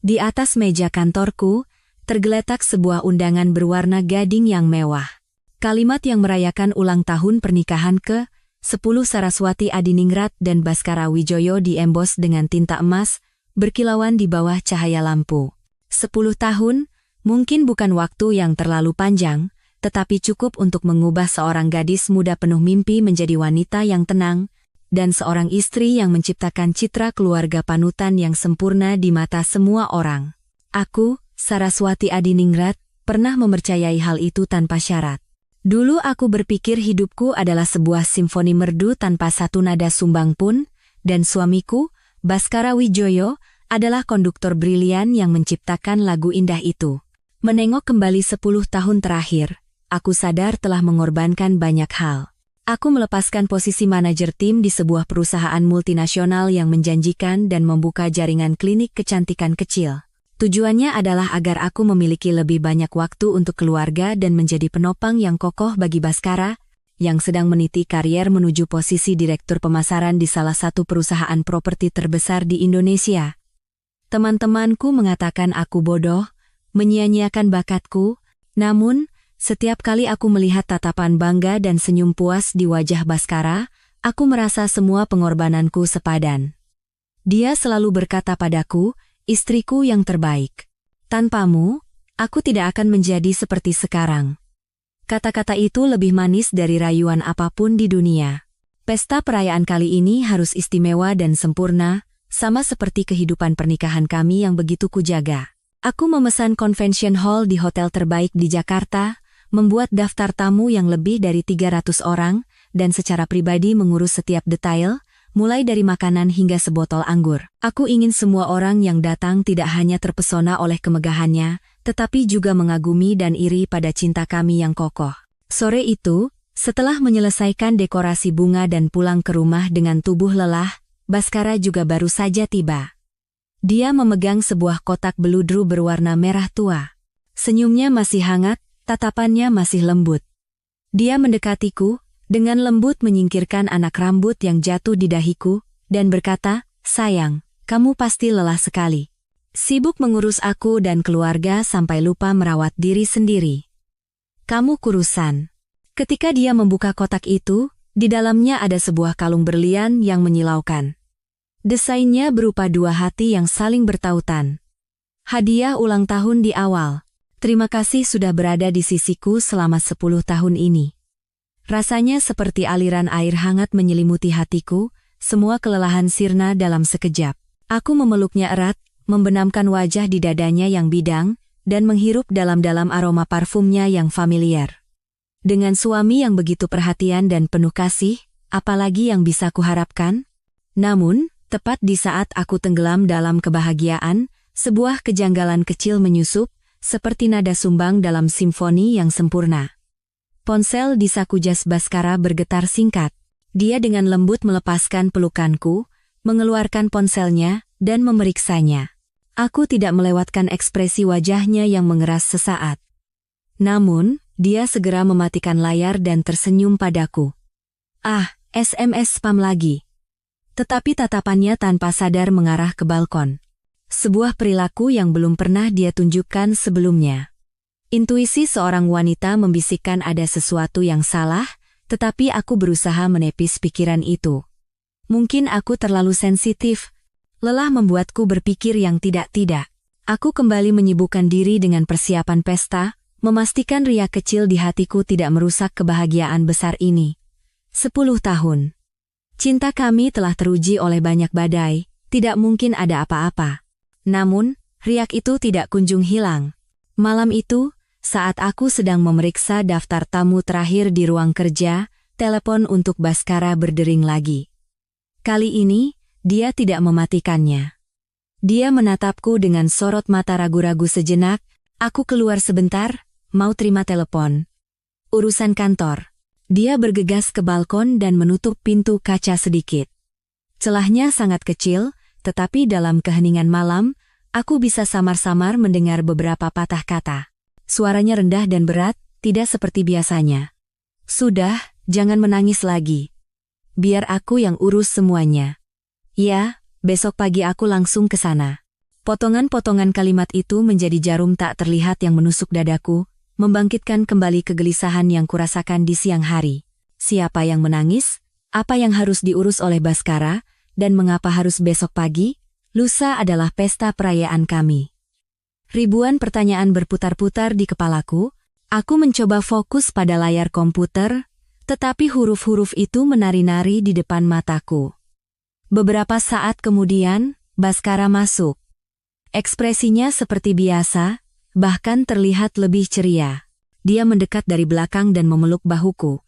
Di atas meja kantorku, tergeletak sebuah undangan berwarna gading yang mewah. Kalimat yang merayakan ulang tahun pernikahan ke-10 Saraswati Adiningrat dan Baskara Wijoyo diembos dengan tinta emas, berkilauan di bawah cahaya lampu. 10 tahun, mungkin bukan waktu yang terlalu panjang, tetapi cukup untuk mengubah seorang gadis muda penuh mimpi menjadi wanita yang tenang, dan seorang istri yang menciptakan citra keluarga panutan yang sempurna di mata semua orang. Aku, Saraswati Adiningrat, pernah mempercayai hal itu tanpa syarat. Dulu aku berpikir hidupku adalah sebuah simfoni merdu tanpa satu nada sumbang pun, dan suamiku, Baskara Wijoyo, adalah konduktor brilian yang menciptakan lagu indah itu. Menengok kembali 10 tahun terakhir, aku sadar telah mengorbankan banyak hal. Aku melepaskan posisi manajer tim di sebuah perusahaan multinasional yang menjanjikan dan membuka jaringan klinik kecantikan kecil. Tujuannya adalah agar aku memiliki lebih banyak waktu untuk keluarga dan menjadi penopang yang kokoh bagi Baskara, yang sedang meniti karier menuju posisi direktur pemasaran di salah satu perusahaan properti terbesar di Indonesia. Teman-temanku mengatakan aku bodoh, menyia-nyiakan bakatku, namun setiap kali aku melihat tatapan bangga dan senyum puas di wajah Baskara, aku merasa semua pengorbananku sepadan. Dia selalu berkata padaku, istriku yang terbaik. Tanpamu, aku tidak akan menjadi seperti sekarang. Kata-kata itu lebih manis dari rayuan apapun di dunia. Pesta perayaan kali ini harus istimewa dan sempurna, sama seperti kehidupan pernikahan kami yang begitu kujaga. Aku memesan convention hall di hotel terbaik di Jakarta, membuat daftar tamu yang lebih dari 300 orang, dan secara pribadi mengurus setiap detail, mulai dari makanan hingga sebotol anggur. Aku ingin semua orang yang datang tidak hanya terpesona oleh kemegahannya, tetapi juga mengagumi dan iri pada cinta kami yang kokoh. Sore itu, setelah menyelesaikan dekorasi bunga dan pulang ke rumah dengan tubuh lelah, Baskara juga baru saja tiba. Dia memegang sebuah kotak beludru berwarna merah tua. Senyumnya masih hangat, tatapannya masih lembut. Dia mendekatiku, dengan lembut menyingkirkan anak rambut yang jatuh di dahiku, dan berkata, sayang, kamu pasti lelah sekali. Sibuk mengurus aku dan keluarga sampai lupa merawat diri sendiri. Kamu kurusan. Ketika dia membuka kotak itu, di dalamnya ada sebuah kalung berlian yang menyilaukan. Desainnya berupa dua hati yang saling bertautan. Hadiah ulang tahun di awal. Terima kasih sudah berada di sisiku selama 10 tahun ini. Rasanya seperti aliran air hangat menyelimuti hatiku, semua kelelahan sirna dalam sekejap. Aku memeluknya erat, membenamkan wajah di dadanya yang bidang, dan menghirup dalam-dalam aroma parfumnya yang familiar. Dengan suami yang begitu perhatian dan penuh kasih, apalagi yang bisa kuharapkan? Namun, tepat di saat aku tenggelam dalam kebahagiaan, sebuah kejanggalan kecil menyusup, seperti nada sumbang dalam simfoni yang sempurna. Ponsel di saku jas Baskara bergetar singkat. Dia dengan lembut melepaskan pelukanku, mengeluarkan ponselnya, dan memeriksanya. Aku tidak melewatkan ekspresi wajahnya yang mengeras sesaat. Namun, dia segera mematikan layar dan tersenyum padaku. Ah, SMS spam lagi. Tetapi tatapannya tanpa sadar mengarah ke balkon. Sebuah perilaku yang belum pernah dia tunjukkan sebelumnya. Intuisi seorang wanita membisikkan ada sesuatu yang salah, tetapi aku berusaha menepis pikiran itu. Mungkin aku terlalu sensitif. Lelah membuatku berpikir yang tidak-tidak. Aku kembali menyibukkan diri dengan persiapan pesta, memastikan riak kecil di hatiku tidak merusak kebahagiaan besar ini. 10 tahun. Cinta kami telah teruji oleh banyak badai, tidak mungkin ada apa-apa. Namun, riak itu tidak kunjung hilang. Malam itu, saat aku sedang memeriksa daftar tamu terakhir di ruang kerja, telepon untuk Baskara berdering lagi. Kali ini, dia tidak mematikannya. Dia menatapku dengan sorot mata ragu-ragu sejenak, aku keluar sebentar, mau terima telepon. Urusan kantor. Dia bergegas ke balkon dan menutup pintu kaca sedikit. Celahnya sangat kecil, tetapi dalam keheningan malam, aku bisa samar-samar mendengar beberapa patah kata. Suaranya rendah dan berat, tidak seperti biasanya. Sudah, jangan menangis lagi. Biar aku yang urus semuanya. Ya, besok pagi aku langsung ke sana. Potongan-potongan kalimat itu menjadi jarum tak terlihat yang menusuk dadaku, membangkitkan kembali kegelisahan yang kurasakan di siang hari. Siapa yang menangis? Apa yang harus diurus oleh Baskara? Dan mengapa harus besok pagi? Lusa adalah pesta perayaan kami. Ribuan pertanyaan berputar-putar di kepalaku. Aku mencoba fokus pada layar komputer, tetapi huruf-huruf itu menari-nari di depan mataku. Beberapa saat kemudian, Baskara masuk. Ekspresinya seperti biasa, bahkan terlihat lebih ceria. Dia mendekat dari belakang dan memeluk bahuku.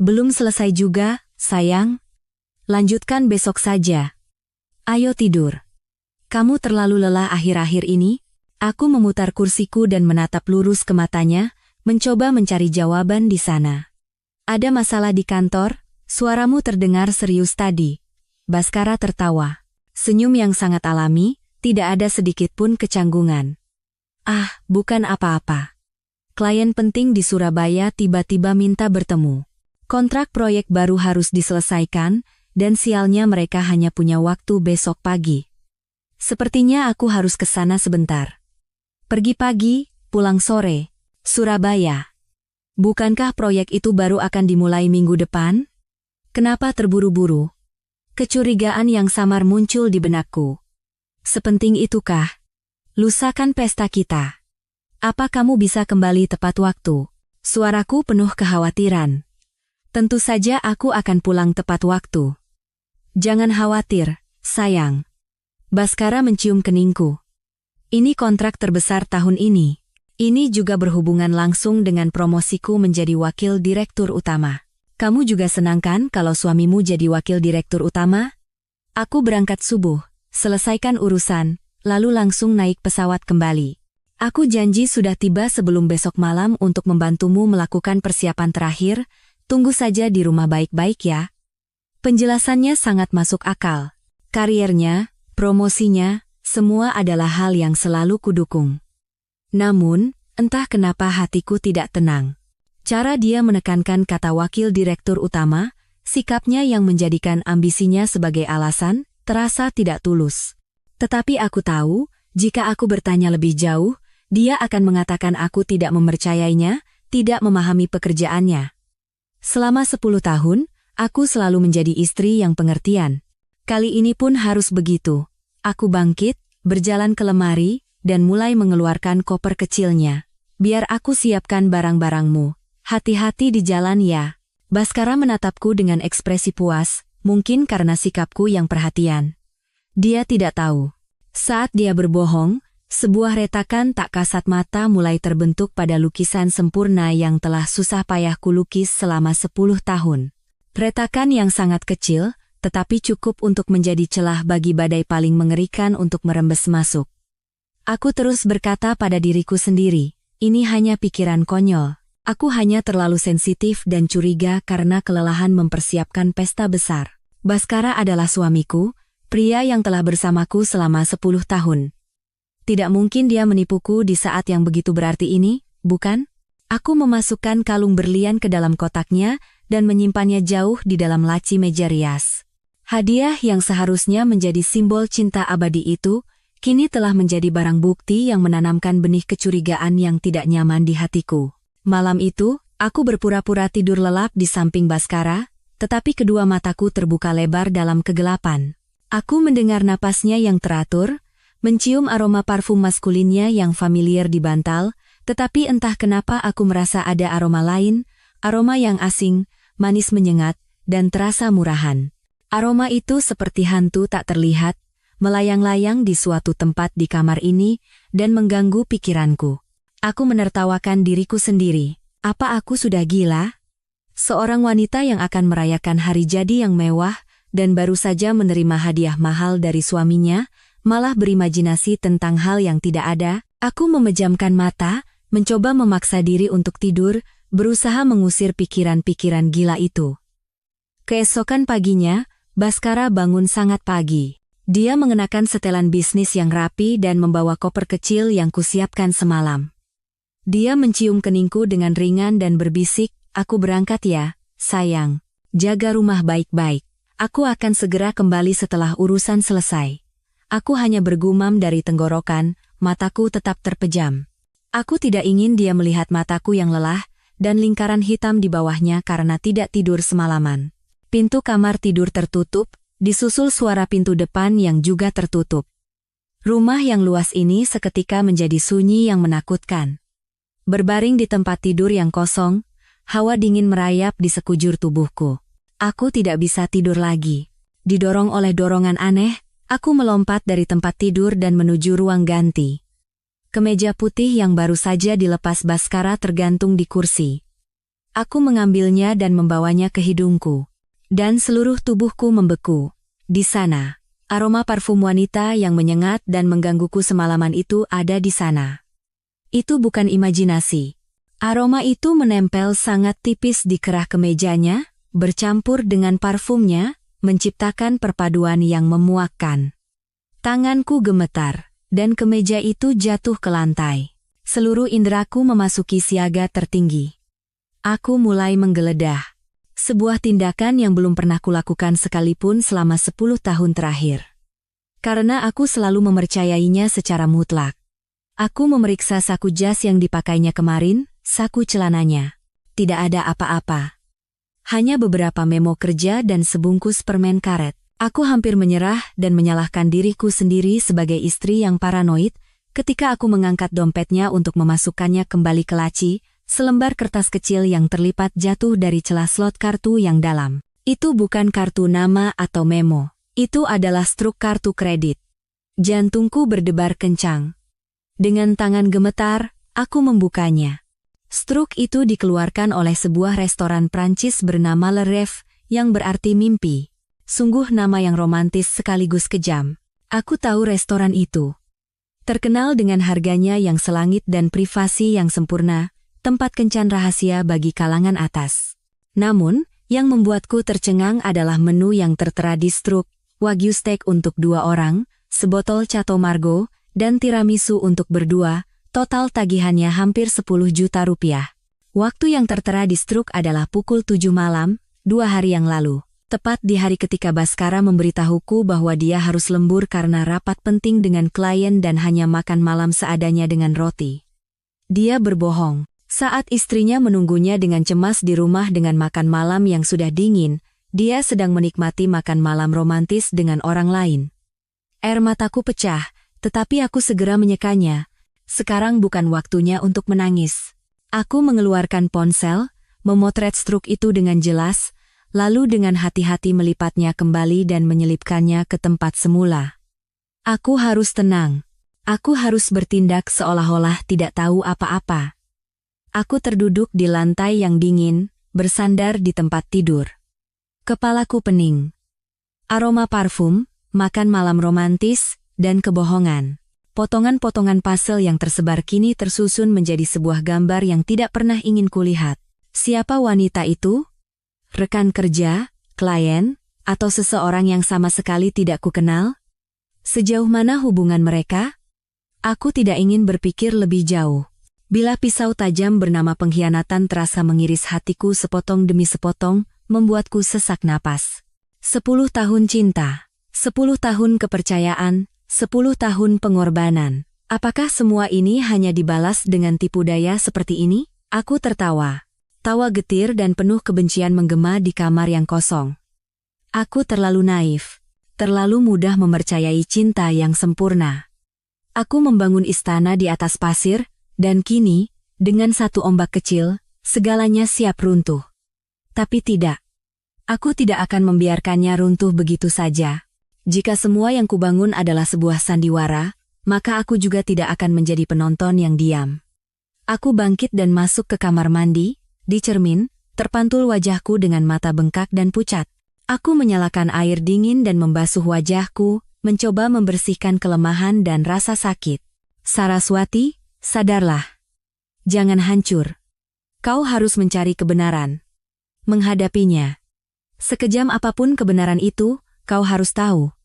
Belum selesai juga, sayang. Lanjutkan besok saja. Ayo tidur. Kamu terlalu lelah akhir-akhir ini. Aku memutar kursiku dan menatap lurus ke matanya, mencoba mencari jawaban di sana. Ada masalah di kantor? Suaramu terdengar serius tadi. Baskara tertawa. Senyum yang sangat alami, tidak ada sedikit pun kecanggungan. Ah, bukan apa-apa. Klien penting di Surabaya tiba-tiba minta bertemu. Kontrak proyek baru harus diselesaikan, dan sialnya mereka hanya punya waktu besok pagi. Sepertinya aku harus ke sana sebentar. Pergi pagi, pulang sore. Surabaya. Bukankah proyek itu baru akan dimulai minggu depan? Kenapa terburu-buru? Kecurigaan yang samar muncul di benakku. Sepenting itukah? Lusa kan pesta kita. Apa kamu bisa kembali tepat waktu? Suaraku penuh kekhawatiran. Tentu saja aku akan pulang tepat waktu. Jangan khawatir, sayang. Baskara mencium keningku. Ini kontrak terbesar tahun ini. Ini juga berhubungan langsung dengan promosiku menjadi wakil direktur utama. Kamu juga senang kan kalau suamimu jadi wakil direktur utama? Aku berangkat subuh, selesaikan urusan, lalu langsung naik pesawat kembali. Aku janji sudah tiba sebelum besok malam untuk membantumu melakukan persiapan terakhir. Tunggu saja di rumah baik-baik ya. Penjelasannya sangat masuk akal. Kariernya, promosinya, semua adalah hal yang selalu kudukung. Namun, entah kenapa hatiku tidak tenang. Cara dia menekankan kata wakil direktur utama, sikapnya yang menjadikan ambisinya sebagai alasan, terasa tidak tulus. Tetapi aku tahu, jika aku bertanya lebih jauh, dia akan mengatakan aku tidak mempercayainya, tidak memahami pekerjaannya. Selama 10 tahun, aku selalu menjadi istri yang pengertian. Kali ini pun harus begitu. Aku bangkit, berjalan ke lemari, dan mulai mengeluarkan koper kecilnya. Biar aku siapkan barang-barangmu. Hati-hati di jalan ya. Baskara menatapku dengan ekspresi puas, mungkin karena sikapku yang perhatian. Dia tidak tahu. Saat dia berbohong, sebuah retakan tak kasat mata mulai terbentuk pada lukisan sempurna yang telah susah payah kulukis selama 10 tahun. Retakan yang sangat kecil, tetapi cukup untuk menjadi celah bagi badai paling mengerikan untuk merembes masuk. Aku terus berkata pada diriku sendiri, ini hanya pikiran konyol. Aku hanya terlalu sensitif dan curiga karena kelelahan mempersiapkan pesta besar. Baskara adalah suamiku, pria yang telah bersamaku selama 10 tahun. Tidak mungkin dia menipuku di saat yang begitu berarti ini, bukan? Aku memasukkan kalung berlian ke dalam kotaknya dan menyimpannya jauh di dalam laci meja rias. Hadiah yang seharusnya menjadi simbol cinta abadi itu, kini telah menjadi barang bukti yang menanamkan benih kecurigaan yang tidak nyaman di hatiku. Malam itu, aku berpura-pura tidur lelap di samping Baskara, tetapi kedua mataku terbuka lebar dalam kegelapan. Aku mendengar napasnya yang teratur, mencium aroma parfum maskulinnya yang familiar di bantal, tetapi entah kenapa aku merasa ada aroma lain, aroma yang asing, manis menyengat, dan terasa murahan. Aroma itu seperti hantu tak terlihat, melayang-layang di suatu tempat di kamar ini, dan mengganggu pikiranku. Aku menertawakan diriku sendiri. Apa aku sudah gila? Seorang wanita yang akan merayakan hari jadi yang mewah, dan baru saja menerima hadiah mahal dari suaminya, malah berimajinasi tentang hal yang tidak ada. Aku memejamkan mata, mencoba memaksa diri untuk tidur, berusaha mengusir pikiran-pikiran gila itu. Keesokan paginya, Baskara bangun sangat pagi. Dia mengenakan setelan bisnis yang rapi dan membawa koper kecil yang kusiapkan semalam. Dia mencium keningku dengan ringan dan berbisik, aku berangkat ya, sayang. Jaga rumah baik-baik. Aku akan segera kembali setelah urusan selesai. Aku hanya bergumam dari tenggorokan, mataku tetap terpejam. Aku tidak ingin dia melihat mataku yang lelah, dan lingkaran hitam di bawahnya karena tidak tidur semalaman. Pintu kamar tidur tertutup, disusul suara pintu depan yang juga tertutup. Rumah yang luas ini seketika menjadi sunyi yang menakutkan. Berbaring di tempat tidur yang kosong, hawa dingin merayap di sekujur tubuhku. Aku tidak bisa tidur lagi. Didorong oleh dorongan aneh, aku melompat dari tempat tidur dan menuju ruang ganti. Kemeja putih yang baru saja dilepas Baskara tergantung di kursi. Aku mengambilnya dan membawanya ke hidungku. Dan seluruh tubuhku membeku. Di sana, aroma parfum wanita yang menyengat dan menggangguku semalaman itu ada di sana. Itu bukan imajinasi. Aroma itu menempel sangat tipis di kerah kemejanya, bercampur dengan parfumnya, menciptakan perpaduan yang memuakkan. Tanganku gemetar, dan kemeja itu jatuh ke lantai. Seluruh indraku memasuki siaga tertinggi. Aku mulai menggeledah. Sebuah tindakan yang belum pernah kulakukan sekalipun selama 10 tahun terakhir. Karena aku selalu mempercayainya secara mutlak. Aku memeriksa saku jas yang dipakainya kemarin, saku celananya. Tidak ada apa-apa. Hanya beberapa memo kerja dan sebungkus permen karet. Aku hampir menyerah dan menyalahkan diriku sendiri sebagai istri yang paranoid ketika aku mengangkat dompetnya untuk memasukkannya kembali ke laci, selembar kertas kecil yang terlipat jatuh dari celah slot kartu yang dalam. Itu bukan kartu nama atau memo. Itu adalah struk kartu kredit. Jantungku berdebar kencang. Dengan tangan gemetar, aku membukanya. Struk itu dikeluarkan oleh sebuah restoran Prancis bernama Le Rêve, yang berarti mimpi. Sungguh nama yang romantis sekaligus kejam. Aku tahu restoran itu. Terkenal dengan harganya yang selangit dan privasi yang sempurna, tempat kencan rahasia bagi kalangan atas. Namun, yang membuatku tercengang adalah menu yang tertera di struk, wagyu steak untuk 2 orang, sebotol Chateau Margaux, dan tiramisu untuk berdua, total tagihannya hampir 10 juta rupiah. Waktu yang tertera di struk adalah pukul 7 malam, 2 hari yang lalu. Tepat di hari ketika Baskara memberitahuku bahwa dia harus lembur karena rapat penting dengan klien dan hanya makan malam seadanya dengan roti. Dia berbohong. Saat istrinya menunggunya dengan cemas di rumah dengan makan malam yang sudah dingin, dia sedang menikmati makan malam romantis dengan orang lain. Air mataku pecah, tetapi aku segera menyekanya. Sekarang bukan waktunya untuk menangis. Aku mengeluarkan ponsel, memotret struk itu dengan jelas, lalu dengan hati-hati melipatnya kembali dan menyelipkannya ke tempat semula. Aku harus tenang. Aku harus bertindak seolah-olah tidak tahu apa-apa. Aku terduduk di lantai yang dingin, bersandar di tempat tidur. Kepalaku pening. Aroma parfum, makan malam romantis, dan kebohongan. Potongan-potongan puzzle yang tersebar kini tersusun menjadi sebuah gambar yang tidak pernah ingin kulihat. Siapa wanita itu? Rekan kerja, klien, atau seseorang yang sama sekali tidak kukenal? Sejauh mana hubungan mereka? Aku tidak ingin berpikir lebih jauh. Bila pisau tajam bernama pengkhianatan terasa mengiris hatiku sepotong demi sepotong, membuatku sesak napas. 10 tahun cinta, 10 tahun kepercayaan, 10 tahun pengorbanan. Apakah semua ini hanya dibalas dengan tipu daya seperti ini? Aku tertawa. Tawa getir dan penuh kebencian menggema di kamar yang kosong. Aku terlalu naif, terlalu mudah mempercayai cinta yang sempurna. Aku membangun istana di atas pasir, dan kini, dengan satu ombak kecil, segalanya siap runtuh. Tapi tidak. Aku tidak akan membiarkannya runtuh begitu saja. Jika semua yang kubangun adalah sebuah sandiwara, maka aku juga tidak akan menjadi penonton yang diam. Aku bangkit dan masuk ke kamar mandi. Di cermin, terpantul wajahku dengan mata bengkak dan pucat. Aku menyalakan air dingin dan membasuh wajahku, mencoba membersihkan kelemahan dan rasa sakit. Saraswati, sadarlah. Jangan hancur. Kau harus mencari kebenaran. Menghadapinya. Sekejam apapun kebenaran itu, kau harus tahu.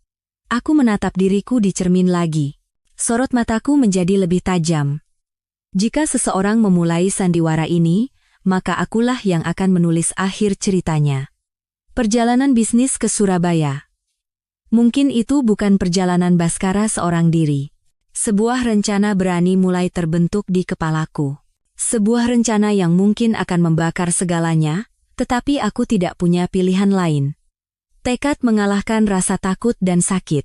Aku menatap diriku di cermin lagi. Sorot mataku menjadi lebih tajam. Jika seseorang memulai sandiwara ini, maka akulah yang akan menulis akhir ceritanya. Perjalanan bisnis ke Surabaya. Mungkin itu bukan perjalanan Baskara seorang diri. Sebuah rencana berani mulai terbentuk di kepalaku. Sebuah rencana yang mungkin akan membakar segalanya, tetapi aku tidak punya pilihan lain. Tekad mengalahkan rasa takut dan sakit.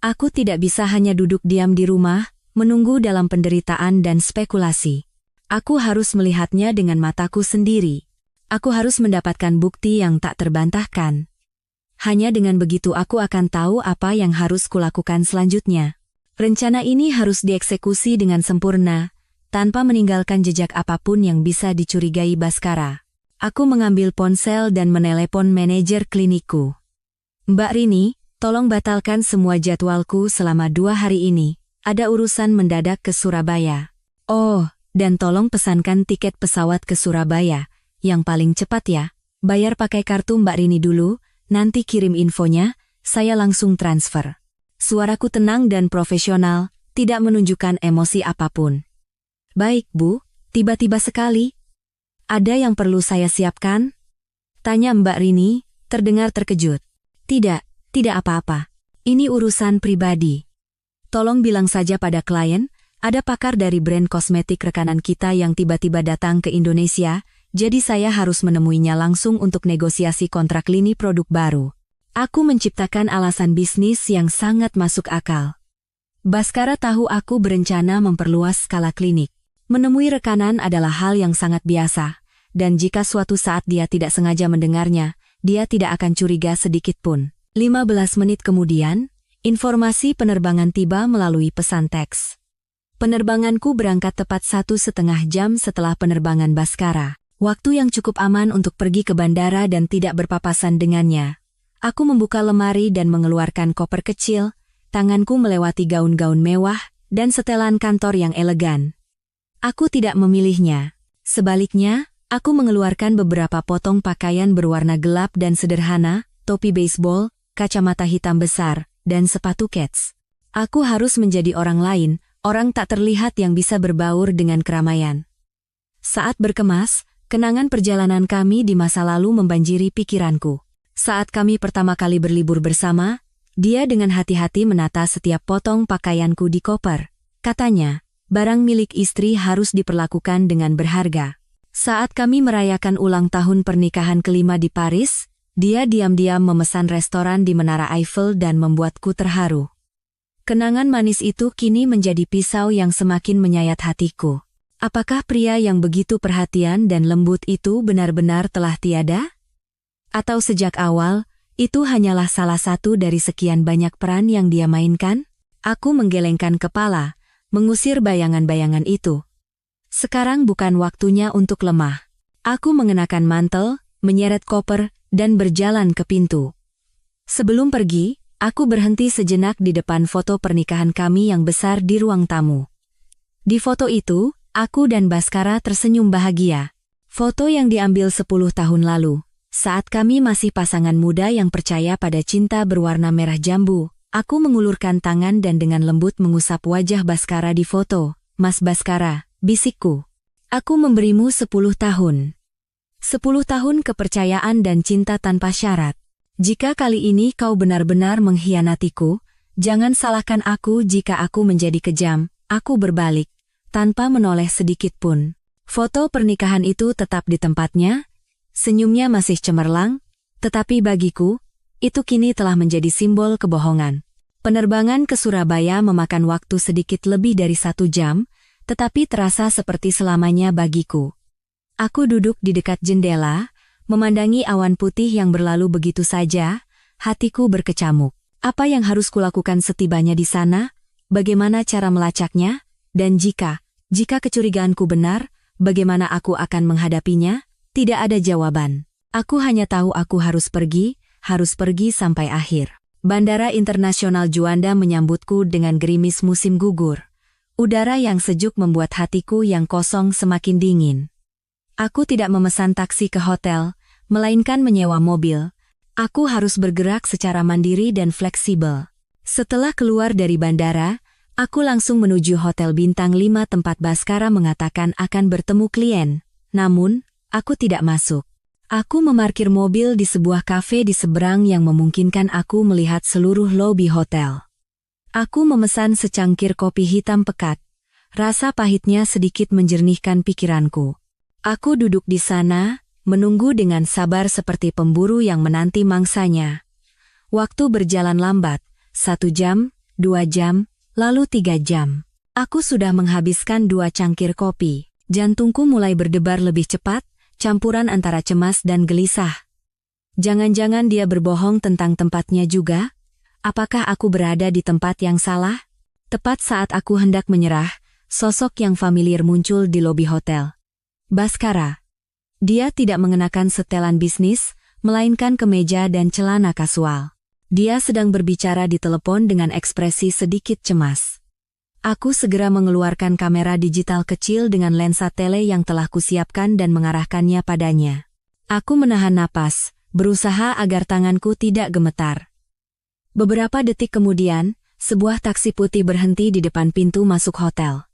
Aku tidak bisa hanya duduk diam di rumah, menunggu dalam penderitaan dan spekulasi. Aku harus melihatnya dengan mataku sendiri. Aku harus mendapatkan bukti yang tak terbantahkan. Hanya dengan begitu aku akan tahu apa yang harus kulakukan selanjutnya. Rencana ini harus dieksekusi dengan sempurna, tanpa meninggalkan jejak apapun yang bisa dicurigai Baskara. Aku mengambil ponsel dan menelepon manajer klinikku. Mbak Rini, tolong batalkan semua jadwalku selama 2 hari ini. Ada urusan mendadak ke Surabaya. Oh, dan tolong pesankan tiket pesawat ke Surabaya. Yang paling cepat ya. Bayar pakai kartu Mbak Rini dulu, nanti kirim infonya, saya langsung transfer. Suaraku tenang dan profesional, tidak menunjukkan emosi apapun. Baik Bu, tiba-tiba sekali. Ada yang perlu saya siapkan? Tanya Mbak Rini, terdengar terkejut. Tidak apa-apa. Ini urusan pribadi. Tolong bilang saja pada klien, ada pakar dari brand kosmetik rekanan kita yang tiba-tiba datang ke Indonesia, jadi saya harus menemuinya langsung untuk negosiasi kontrak lini produk baru. Aku menciptakan alasan bisnis yang sangat masuk akal. Baskara tahu aku berencana memperluas skala klinik. Menemui rekanan adalah hal yang sangat biasa, dan jika suatu saat dia tidak sengaja mendengarnya, dia tidak akan curiga sedikit pun. 15 menit kemudian, informasi penerbangan tiba melalui pesan teks. Penerbanganku berangkat tepat 1,5 jam setelah penerbangan Baskara. Waktu yang cukup aman untuk pergi ke bandara dan tidak berpapasan dengannya. Aku membuka lemari dan mengeluarkan koper kecil, tanganku melewati gaun-gaun mewah, dan setelan kantor yang elegan. Aku tidak memilihnya. Sebaliknya, aku mengeluarkan beberapa potong pakaian berwarna gelap dan sederhana, topi baseball, kacamata hitam besar, dan sepatu kets. Aku harus menjadi orang lain, orang tak terlihat yang bisa berbaur dengan keramaian. Saat berkemas, kenangan perjalanan kami di masa lalu membanjiri pikiranku. Saat kami pertama kali berlibur bersama, dia dengan hati-hati menata setiap potong pakaianku di koper. Katanya, barang milik istri harus diperlakukan dengan berharga. Saat kami merayakan ulang tahun pernikahan kelima di Paris, dia diam-diam memesan restoran di Menara Eiffel dan membuatku terharu. Kenangan manis itu kini menjadi pisau yang semakin menyayat hatiku. Apakah pria yang begitu perhatian dan lembut itu benar-benar telah tiada? Atau sejak awal, itu hanyalah salah satu dari sekian banyak peran yang dia mainkan? Aku menggelengkan kepala, mengusir bayangan-bayangan itu. Sekarang bukan waktunya untuk lemah. Aku mengenakan mantel, menyeret koper, dan berjalan ke pintu. Sebelum pergi, aku berhenti sejenak di depan foto pernikahan kami yang besar di ruang tamu. Di foto itu, aku dan Baskara tersenyum bahagia. Foto yang diambil 10 tahun lalu, saat kami masih pasangan muda yang percaya pada cinta berwarna merah jambu. Aku mengulurkan tangan dan dengan lembut mengusap wajah Baskara di foto. Mas Baskara, bisikku. Aku memberimu 10 tahun. 10 tahun kepercayaan dan cinta tanpa syarat. Jika kali ini kau benar-benar mengkhianatiku, jangan salahkan aku jika aku menjadi kejam. Aku berbalik, tanpa menoleh sedikit pun. Foto pernikahan itu tetap di tempatnya, senyumnya masih cemerlang, tetapi bagiku, itu kini telah menjadi simbol kebohongan. Penerbangan ke Surabaya memakan waktu sedikit lebih dari 1 jam, tetapi terasa seperti selamanya bagiku. Aku duduk di dekat jendela, memandangi awan putih yang berlalu begitu saja, hatiku berkecamuk. Apa yang harus kulakukan setibanya di sana? Bagaimana cara melacaknya? Dan jika kecurigaanku benar, bagaimana aku akan menghadapinya? Tidak ada jawaban. Aku hanya tahu aku harus pergi sampai akhir. Bandara Internasional Juanda menyambutku dengan gerimis musim gugur. Udara yang sejuk membuat hatiku yang kosong semakin dingin. Aku tidak memesan taksi ke hotel, melainkan menyewa mobil. Aku harus bergerak secara mandiri dan fleksibel. Setelah keluar dari bandara, aku langsung menuju hotel bintang 5 tempat Baskara mengatakan akan bertemu klien. Namun, aku tidak masuk. Aku memarkir mobil di sebuah kafe di seberang yang memungkinkan aku melihat seluruh lobi hotel. Aku memesan secangkir kopi hitam pekat. Rasa pahitnya sedikit menjernihkan pikiranku. Aku duduk di sana, menunggu dengan sabar seperti pemburu yang menanti mangsanya. Waktu berjalan lambat, 1 jam, 2 jam, lalu 3 jam. Aku sudah menghabiskan 2 cangkir kopi. Jantungku mulai berdebar lebih cepat, campuran antara cemas dan gelisah. Jangan-jangan dia berbohong tentang tempatnya juga? Apakah aku berada di tempat yang salah? Tepat saat aku hendak menyerah, sosok yang familiar muncul di lobi hotel. Bhaskara. Dia tidak mengenakan setelan bisnis, melainkan kemeja dan celana kasual. Dia sedang berbicara di telepon dengan ekspresi sedikit cemas. Aku segera mengeluarkan kamera digital kecil dengan lensa tele yang telah kusiapkan dan mengarahkannya padanya. Aku menahan napas, berusaha agar tanganku tidak gemetar. Beberapa detik kemudian, sebuah taksi putih berhenti di depan pintu masuk hotel.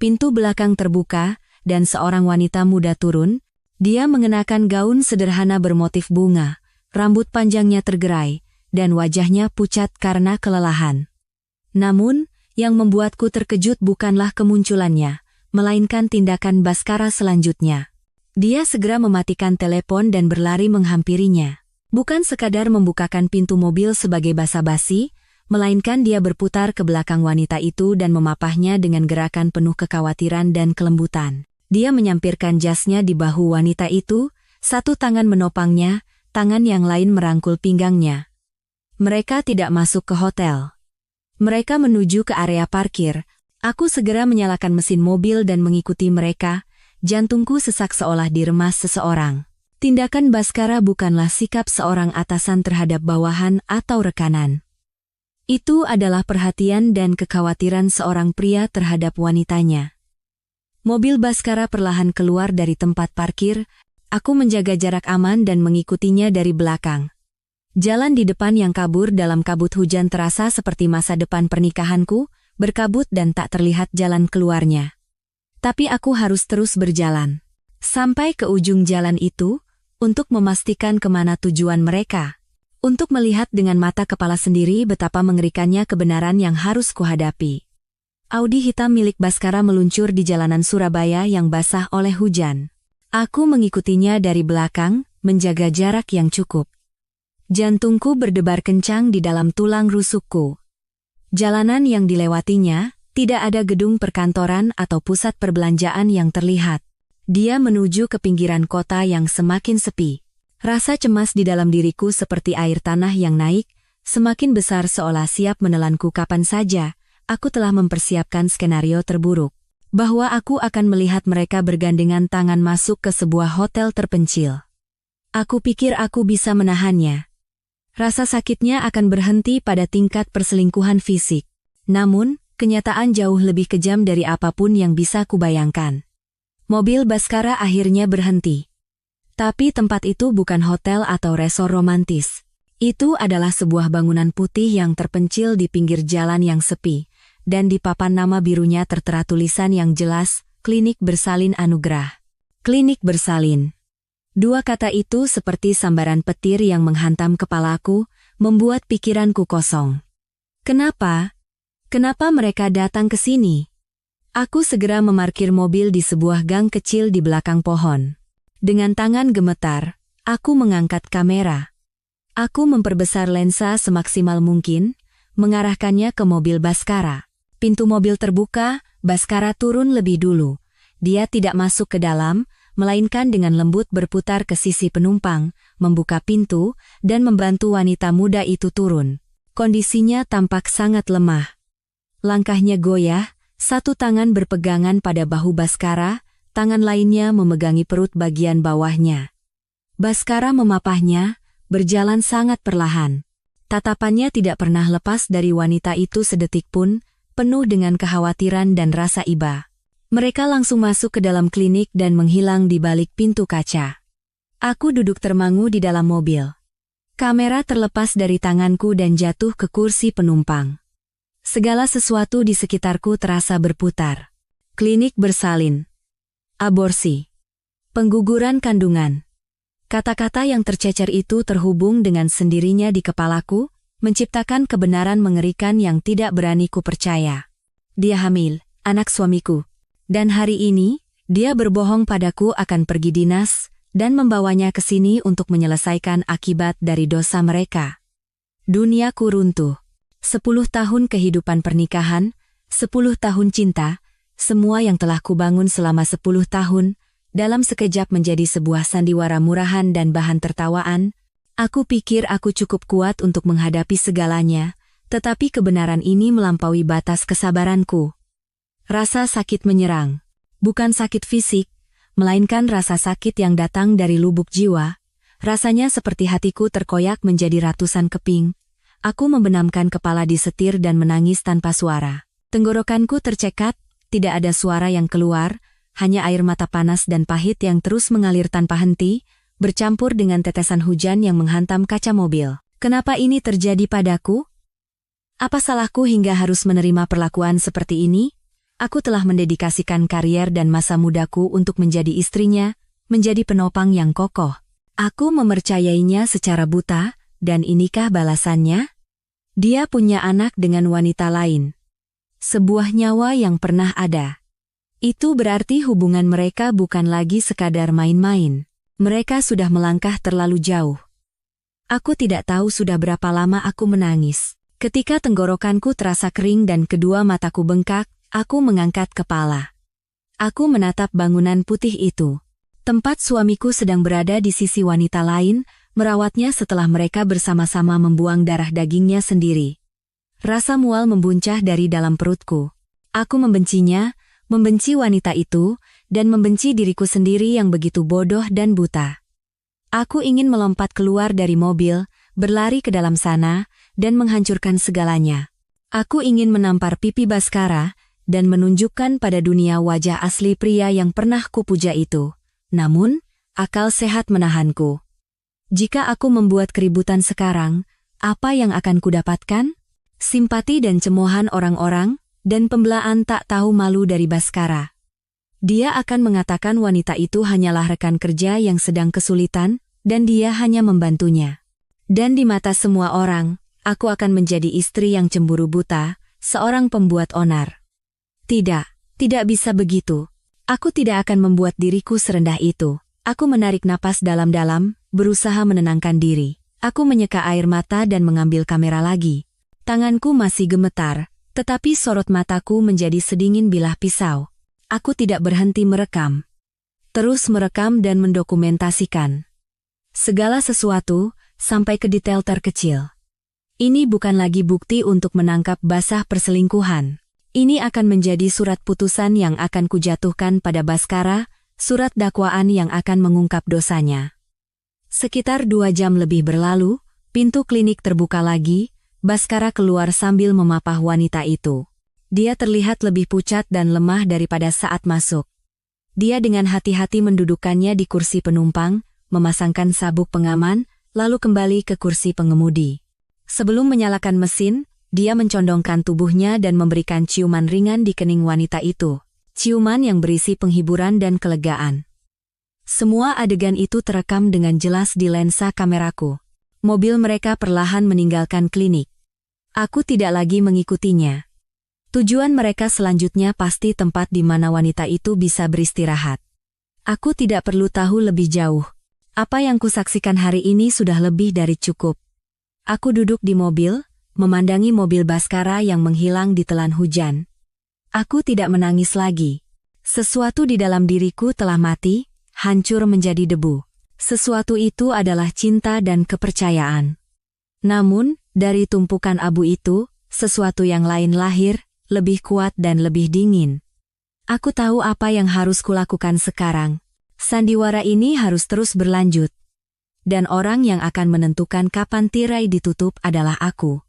Pintu belakang terbuka, dan seorang wanita muda turun. Dia mengenakan gaun sederhana bermotif bunga, rambut panjangnya tergerai, dan wajahnya pucat karena kelelahan. Namun, yang membuatku terkejut bukanlah kemunculannya, melainkan tindakan Bhaskara selanjutnya. Dia segera mematikan telepon dan berlari menghampirinya. Bukan sekadar membukakan pintu mobil sebagai basa-basi, melainkan dia berputar ke belakang wanita itu dan memapahnya dengan gerakan penuh kekhawatiran dan kelembutan. Dia menyampirkan jasnya di bahu wanita itu, satu tangan menopangnya, tangan yang lain merangkul pinggangnya. Mereka tidak masuk ke hotel. Mereka menuju ke area parkir. Aku segera menyalakan mesin mobil dan mengikuti mereka. Jantungku sesak seolah diremas seseorang. Tindakan Bhaskara bukanlah sikap seorang atasan terhadap bawahan atau rekanan. Itu adalah perhatian dan kekhawatiran seorang pria terhadap wanitanya. Mobil Bhaskara perlahan keluar dari tempat parkir. Aku menjaga jarak aman dan mengikutinya dari belakang. Jalan di depan yang kabur dalam kabut hujan terasa seperti masa depan pernikahanku, berkabut dan tak terlihat jalan keluarnya. Tapi aku harus terus berjalan. Sampai ke ujung jalan itu, untuk memastikan kemana tujuan mereka. Untuk melihat dengan mata kepala sendiri betapa mengerikannya kebenaran yang harus kuhadapi. Audi hitam milik Bhaskara meluncur di jalanan Surabaya yang basah oleh hujan. Aku mengikutinya dari belakang, menjaga jarak yang cukup. Jantungku berdebar kencang di dalam tulang rusukku. Jalanan yang dilewatinya, tidak ada gedung perkantoran atau pusat perbelanjaan yang terlihat. Dia menuju ke pinggiran kota yang semakin sepi. Rasa cemas di dalam diriku seperti air tanah yang naik, semakin besar seolah siap menelanku kapan saja. Aku telah mempersiapkan skenario terburuk. Bahwa aku akan melihat mereka bergandengan tangan masuk ke sebuah hotel terpencil. Aku pikir aku bisa menahannya. Rasa sakitnya akan berhenti pada tingkat perselingkuhan fisik. Namun, kenyataan jauh lebih kejam dari apapun yang bisa kubayangkan. Mobil Bhaskara akhirnya berhenti. Tapi tempat itu bukan hotel atau resor romantis. Itu adalah sebuah bangunan putih yang terpencil di pinggir jalan yang sepi, dan di papan nama birunya tertera tulisan yang jelas, Klinik Bersalin Anugrah. Klinik Bersalin. Dua kata itu seperti sambaran petir yang menghantam kepalaku, membuat pikiranku kosong. Kenapa? Kenapa mereka datang ke sini? Aku segera memarkir mobil di sebuah gang kecil di belakang pohon. Dengan tangan gemetar, aku mengangkat kamera. Aku memperbesar lensa semaksimal mungkin, mengarahkannya ke mobil Bhaskara. Pintu mobil terbuka, Bhaskara turun lebih dulu. Dia tidak masuk ke dalam, melainkan dengan lembut berputar ke sisi penumpang, membuka pintu, dan membantu wanita muda itu turun. Kondisinya tampak sangat lemah. Langkahnya goyah, satu tangan berpegangan pada bahu Bhaskara, tangan lainnya memegangi perut bagian bawahnya. Bhaskara memapahnya, berjalan sangat perlahan. Tatapannya tidak pernah lepas dari wanita itu sedetik pun, penuh dengan kekhawatiran dan rasa iba. Mereka langsung masuk ke dalam klinik dan menghilang di balik pintu kaca. Aku duduk termangu di dalam mobil. Kamera terlepas dari tanganku dan jatuh ke kursi penumpang. Segala sesuatu di sekitarku terasa berputar. Klinik bersalin. Aborsi. Pengguguran kandungan. Kata-kata yang tercecer itu terhubung dengan sendirinya di kepalaku, menciptakan kebenaran mengerikan yang tidak berani ku percaya. Dia hamil, anak suamiku. Dan hari ini, dia berbohong padaku akan pergi dinas, dan membawanya ke sini untuk menyelesaikan akibat dari dosa mereka. Duniaku runtuh. 10 tahun kehidupan pernikahan, 10 tahun cinta, semua yang telah kubangun selama 10 tahun, dalam sekejap menjadi sebuah sandiwara murahan dan bahan tertawaan. Aku pikir aku cukup kuat untuk menghadapi segalanya, tetapi kebenaran ini melampaui batas kesabaranku. Rasa sakit menyerang. Bukan sakit fisik, melainkan rasa sakit yang datang dari lubuk jiwa. Rasanya seperti hatiku terkoyak menjadi ratusan keping. Aku membenamkan kepala di setir dan menangis tanpa suara. Tenggorokanku tercekat, tidak ada suara yang keluar, hanya air mata panas dan pahit yang terus mengalir tanpa henti, bercampur dengan tetesan hujan yang menghantam kaca mobil. Kenapa ini terjadi padaku? Apa salahku hingga harus menerima perlakuan seperti ini? Aku telah mendedikasikan karier dan masa mudaku untuk menjadi istrinya, menjadi penopang yang kokoh. Aku mempercayainya secara buta, dan inikah balasannya? Dia punya anak dengan wanita lain. Sebuah nyawa yang pernah ada. Itu berarti hubungan mereka bukan lagi sekadar main-main. Mereka sudah melangkah terlalu jauh. Aku tidak tahu sudah berapa lama aku menangis. Ketika tenggorokanku terasa kering dan kedua mataku bengkak, aku mengangkat kepala. Aku menatap bangunan putih itu. Tempat suamiku sedang berada di sisi wanita lain, merawatnya setelah mereka bersama-sama membuang darah dagingnya sendiri. Rasa mual membuncah dari dalam perutku. Aku membencinya, membenci wanita itu, dan membenci diriku sendiri yang begitu bodoh dan buta. Aku ingin melompat keluar dari mobil, berlari ke dalam sana, dan menghancurkan segalanya. Aku ingin menampar pipi Baskara, dan menunjukkan pada dunia wajah asli pria yang pernah kupuja itu. Namun, akal sehat menahanku. Jika aku membuat keributan sekarang, apa yang akan kudapatkan? Simpati dan cemoohan orang-orang, dan pembelaan tak tahu malu dari Baskara. Dia akan mengatakan wanita itu hanyalah rekan kerja yang sedang kesulitan, dan dia hanya membantunya. Dan di mata semua orang, aku akan menjadi istri yang cemburu buta, seorang pembuat onar. Tidak, tidak bisa begitu. Aku tidak akan membuat diriku serendah itu. Aku menarik napas dalam-dalam, berusaha menenangkan diri. Aku menyeka air mata dan mengambil kamera lagi. Tanganku masih gemetar, tetapi sorot mataku menjadi sedingin bilah pisau. Aku tidak berhenti merekam. Terus merekam dan mendokumentasikan segala sesuatu, sampai ke detail terkecil. Ini bukan lagi bukti untuk menangkap basah perselingkuhan. Ini akan menjadi surat putusan yang akan kujatuhkan pada Baskara, surat dakwaan yang akan mengungkap dosanya. Sekitar 2 jam lebih berlalu, pintu klinik terbuka lagi, Baskara keluar sambil memapah wanita itu. Dia terlihat lebih pucat dan lemah daripada saat masuk. Dia dengan hati-hati mendudukkannya di kursi penumpang, memasangkan sabuk pengaman, lalu kembali ke kursi pengemudi. Sebelum menyalakan mesin, dia mencondongkan tubuhnya dan memberikan ciuman ringan di kening wanita itu. Ciuman yang berisi penghiburan dan kelegaan. Semua adegan itu terekam dengan jelas di lensa kameraku. Mobil mereka perlahan meninggalkan klinik. Aku tidak lagi mengikutinya. Tujuan mereka selanjutnya pasti tempat di mana wanita itu bisa beristirahat. Aku tidak perlu tahu lebih jauh. Apa yang kusaksikan hari ini sudah lebih dari cukup. Aku duduk di mobil, memandangi mobil Baskara yang menghilang di telan hujan. Aku tidak menangis lagi. Sesuatu di dalam diriku telah mati, hancur menjadi debu. Sesuatu itu adalah cinta dan kepercayaan. Namun, dari tumpukan abu itu, sesuatu yang lain lahir, lebih kuat dan lebih dingin. Aku tahu apa yang harus kulakukan sekarang. Sandiwara ini harus terus berlanjut. Dan orang yang akan menentukan kapan tirai ditutup adalah aku.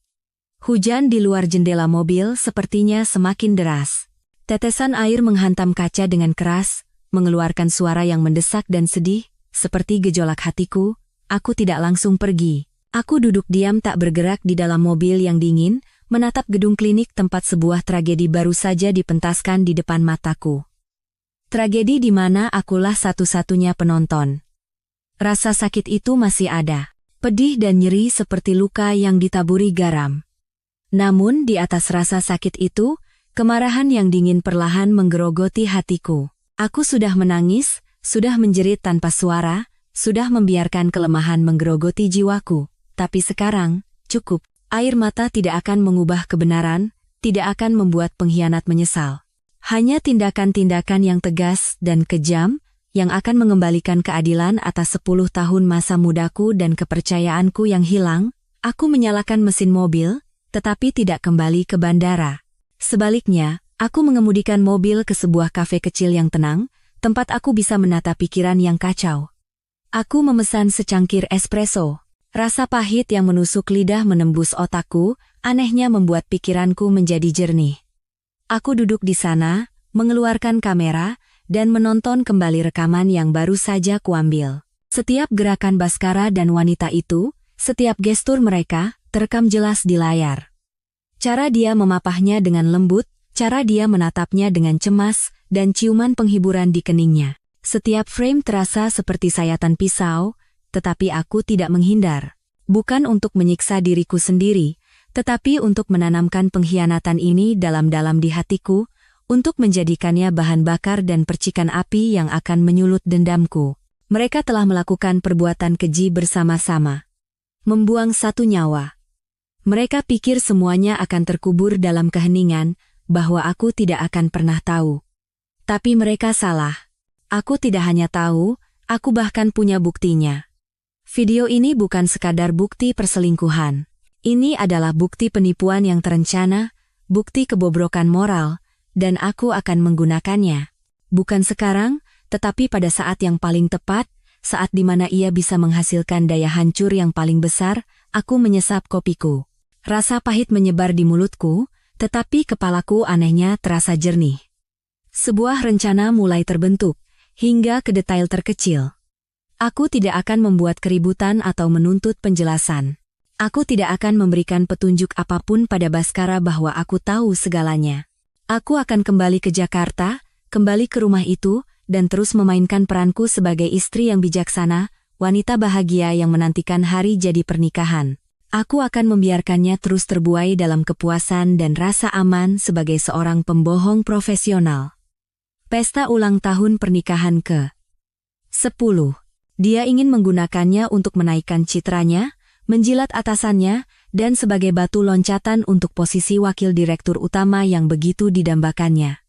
Hujan di luar jendela mobil sepertinya semakin deras. Tetesan air menghantam kaca dengan keras, mengeluarkan suara yang mendesak dan sedih, seperti gejolak hatiku. Aku tidak langsung pergi. Aku duduk diam tak bergerak di dalam mobil yang dingin, menatap gedung klinik tempat sebuah tragedi baru saja dipentaskan di depan mataku. Tragedi di mana akulah satu-satunya penonton. Rasa sakit itu masih ada. Pedih dan nyeri seperti luka yang ditaburi garam. Namun di atas rasa sakit itu, kemarahan yang dingin perlahan menggerogoti hatiku. Aku sudah menangis, sudah menjerit tanpa suara, sudah membiarkan kelemahan menggerogoti jiwaku. Tapi sekarang, cukup. Air mata tidak akan mengubah kebenaran, tidak akan membuat pengkhianat menyesal. Hanya tindakan-tindakan yang tegas dan kejam, yang akan mengembalikan keadilan atas 10 tahun masa mudaku dan kepercayaanku yang hilang. Aku menyalakan mesin mobil, tetapi tidak kembali ke bandara. Sebaliknya, aku mengemudikan mobil ke sebuah kafe kecil yang tenang, tempat aku bisa menata pikiran yang kacau. Aku memesan secangkir espresso. Rasa pahit yang menusuk lidah menembus otakku, anehnya membuat pikiranku menjadi jernih. Aku duduk di sana, mengeluarkan kamera, dan menonton kembali rekaman yang baru saja kuambil. Setiap gerakan Baskara dan wanita itu, setiap gestur mereka, terekam jelas di layar. Cara dia memapahnya dengan lembut, cara dia menatapnya dengan cemas, dan ciuman penghiburan di keningnya. Setiap frame terasa seperti sayatan pisau, tetapi aku tidak menghindar. Bukan untuk menyiksa diriku sendiri, tetapi untuk menanamkan pengkhianatan ini dalam-dalam di hatiku, untuk menjadikannya bahan bakar dan percikan api yang akan menyulut dendamku. Mereka telah melakukan perbuatan keji bersama-sama. Membuang satu nyawa. Mereka pikir semuanya akan terkubur dalam keheningan, bahwa aku tidak akan pernah tahu. Tapi mereka salah. Aku tidak hanya tahu, aku bahkan punya buktinya. Video ini bukan sekadar bukti perselingkuhan. Ini adalah bukti penipuan yang terencana, bukti kebobrokan moral, dan aku akan menggunakannya. Bukan sekarang, tetapi pada saat yang paling tepat, saat di mana ia bisa menghasilkan daya hancur yang paling besar, aku menyesap kopiku. Rasa pahit menyebar di mulutku, tetapi kepalaku anehnya terasa jernih. Sebuah rencana mulai terbentuk, hingga ke detail terkecil. Aku tidak akan membuat keributan atau menuntut penjelasan. Aku tidak akan memberikan petunjuk apapun pada Baskara bahwa aku tahu segalanya. Aku akan kembali ke Jakarta, kembali ke rumah itu, dan terus memainkan peranku sebagai istri yang bijaksana, wanita bahagia yang menantikan hari jadi pernikahan. Aku akan membiarkannya terus terbuai dalam kepuasan dan rasa aman sebagai seorang pembohong profesional. Pesta ulang tahun pernikahan ke-10. Dia ingin menggunakannya untuk menaikkan citranya, menjilat atasannya, dan sebagai batu loncatan untuk posisi wakil direktur utama yang begitu didambakannya.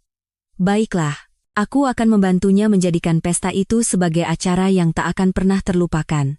Baiklah, aku akan membantunya menjadikan pesta itu sebagai acara yang tak akan pernah terlupakan.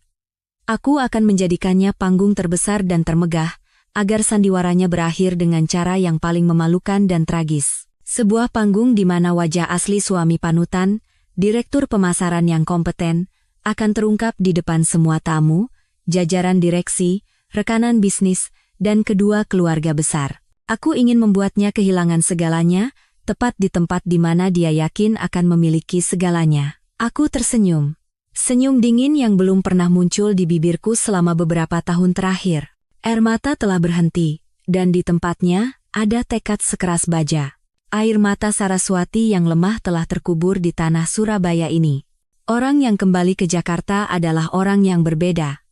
Aku akan menjadikannya panggung terbesar dan termegah, agar sandiwaranya berakhir dengan cara yang paling memalukan dan tragis. Sebuah panggung di mana wajah asli suami panutan, direktur pemasaran yang kompeten, akan terungkap di depan semua tamu, jajaran direksi, rekanan bisnis, dan kedua keluarga besar. Aku ingin membuatnya kehilangan segalanya, tepat di tempat di mana dia yakin akan memiliki segalanya. Aku tersenyum. Senyum dingin yang belum pernah muncul di bibirku selama beberapa tahun terakhir. Air mata telah berhenti, dan di tempatnya, ada tekad sekeras baja. Air mata Saraswati yang lemah telah terkubur di tanah Surabaya ini. Orang yang kembali ke Jakarta adalah orang yang berbeda.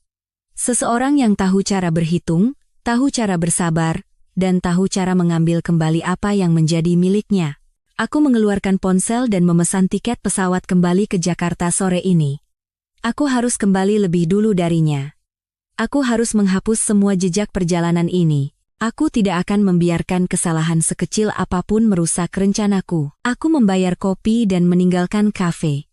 Seseorang yang tahu cara berhitung, tahu cara bersabar, dan tahu cara mengambil kembali apa yang menjadi miliknya. Aku mengeluarkan ponsel dan memesan tiket pesawat kembali ke Jakarta sore ini. Aku harus kembali lebih dulu darinya. Aku harus menghapus semua jejak perjalanan ini. Aku tidak akan membiarkan kesalahan sekecil apapun merusak rencanaku. Aku membayar kopi dan meninggalkan kafe.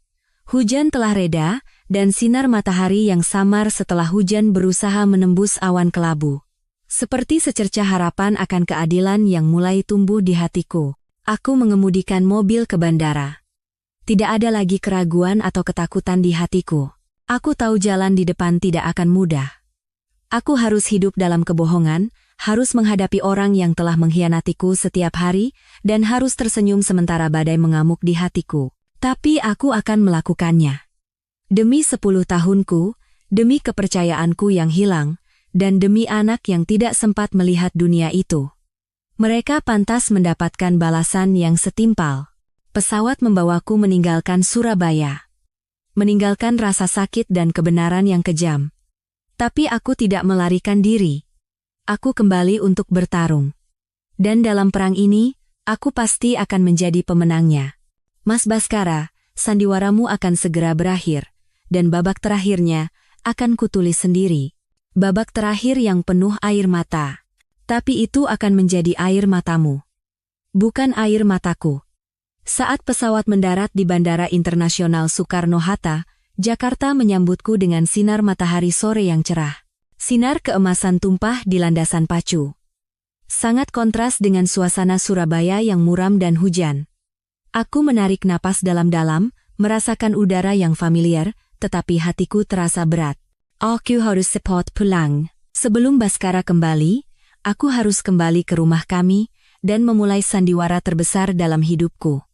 Hujan telah reda, dan sinar matahari yang samar setelah hujan berusaha menembus awan kelabu. Seperti secercah harapan akan keadilan yang mulai tumbuh di hatiku. Aku mengemudikan mobil ke bandara. Tidak ada lagi keraguan atau ketakutan di hatiku. Aku tahu jalan di depan tidak akan mudah. Aku harus hidup dalam kebohongan, harus menghadapi orang yang telah mengkhianatiku setiap hari, dan harus tersenyum sementara badai mengamuk di hatiku. Tapi aku akan melakukannya. Demi 10 tahunku, demi kepercayaanku yang hilang, dan demi anak yang tidak sempat melihat dunia itu. Mereka pantas mendapatkan balasan yang setimpal. Pesawat membawaku meninggalkan Surabaya. meninggalkan rasa sakit dan kebenaran yang kejam. Tapi aku tidak melarikan diri. Aku kembali untuk bertarung. Dan dalam perang ini, aku pasti akan menjadi pemenangnya. Mas Baskara, sandiwaramu akan segera berakhir, dan babak terakhirnya akan kutulis sendiri. Babak terakhir yang penuh air mata. Tapi itu akan menjadi air matamu. Bukan air mataku. Saat pesawat mendarat di Bandara Internasional Soekarno-Hatta, Jakarta menyambutku dengan sinar matahari sore yang cerah. Sinar keemasan tumpah di landasan pacu. Sangat kontras dengan suasana Surabaya yang muram dan hujan. Aku menarik napas dalam-dalam, merasakan udara yang familiar, tetapi hatiku terasa berat. Aku harus cepat pulang. Sebelum Baskara kembali, aku harus kembali ke rumah kami dan memulai sandiwara terbesar dalam hidupku.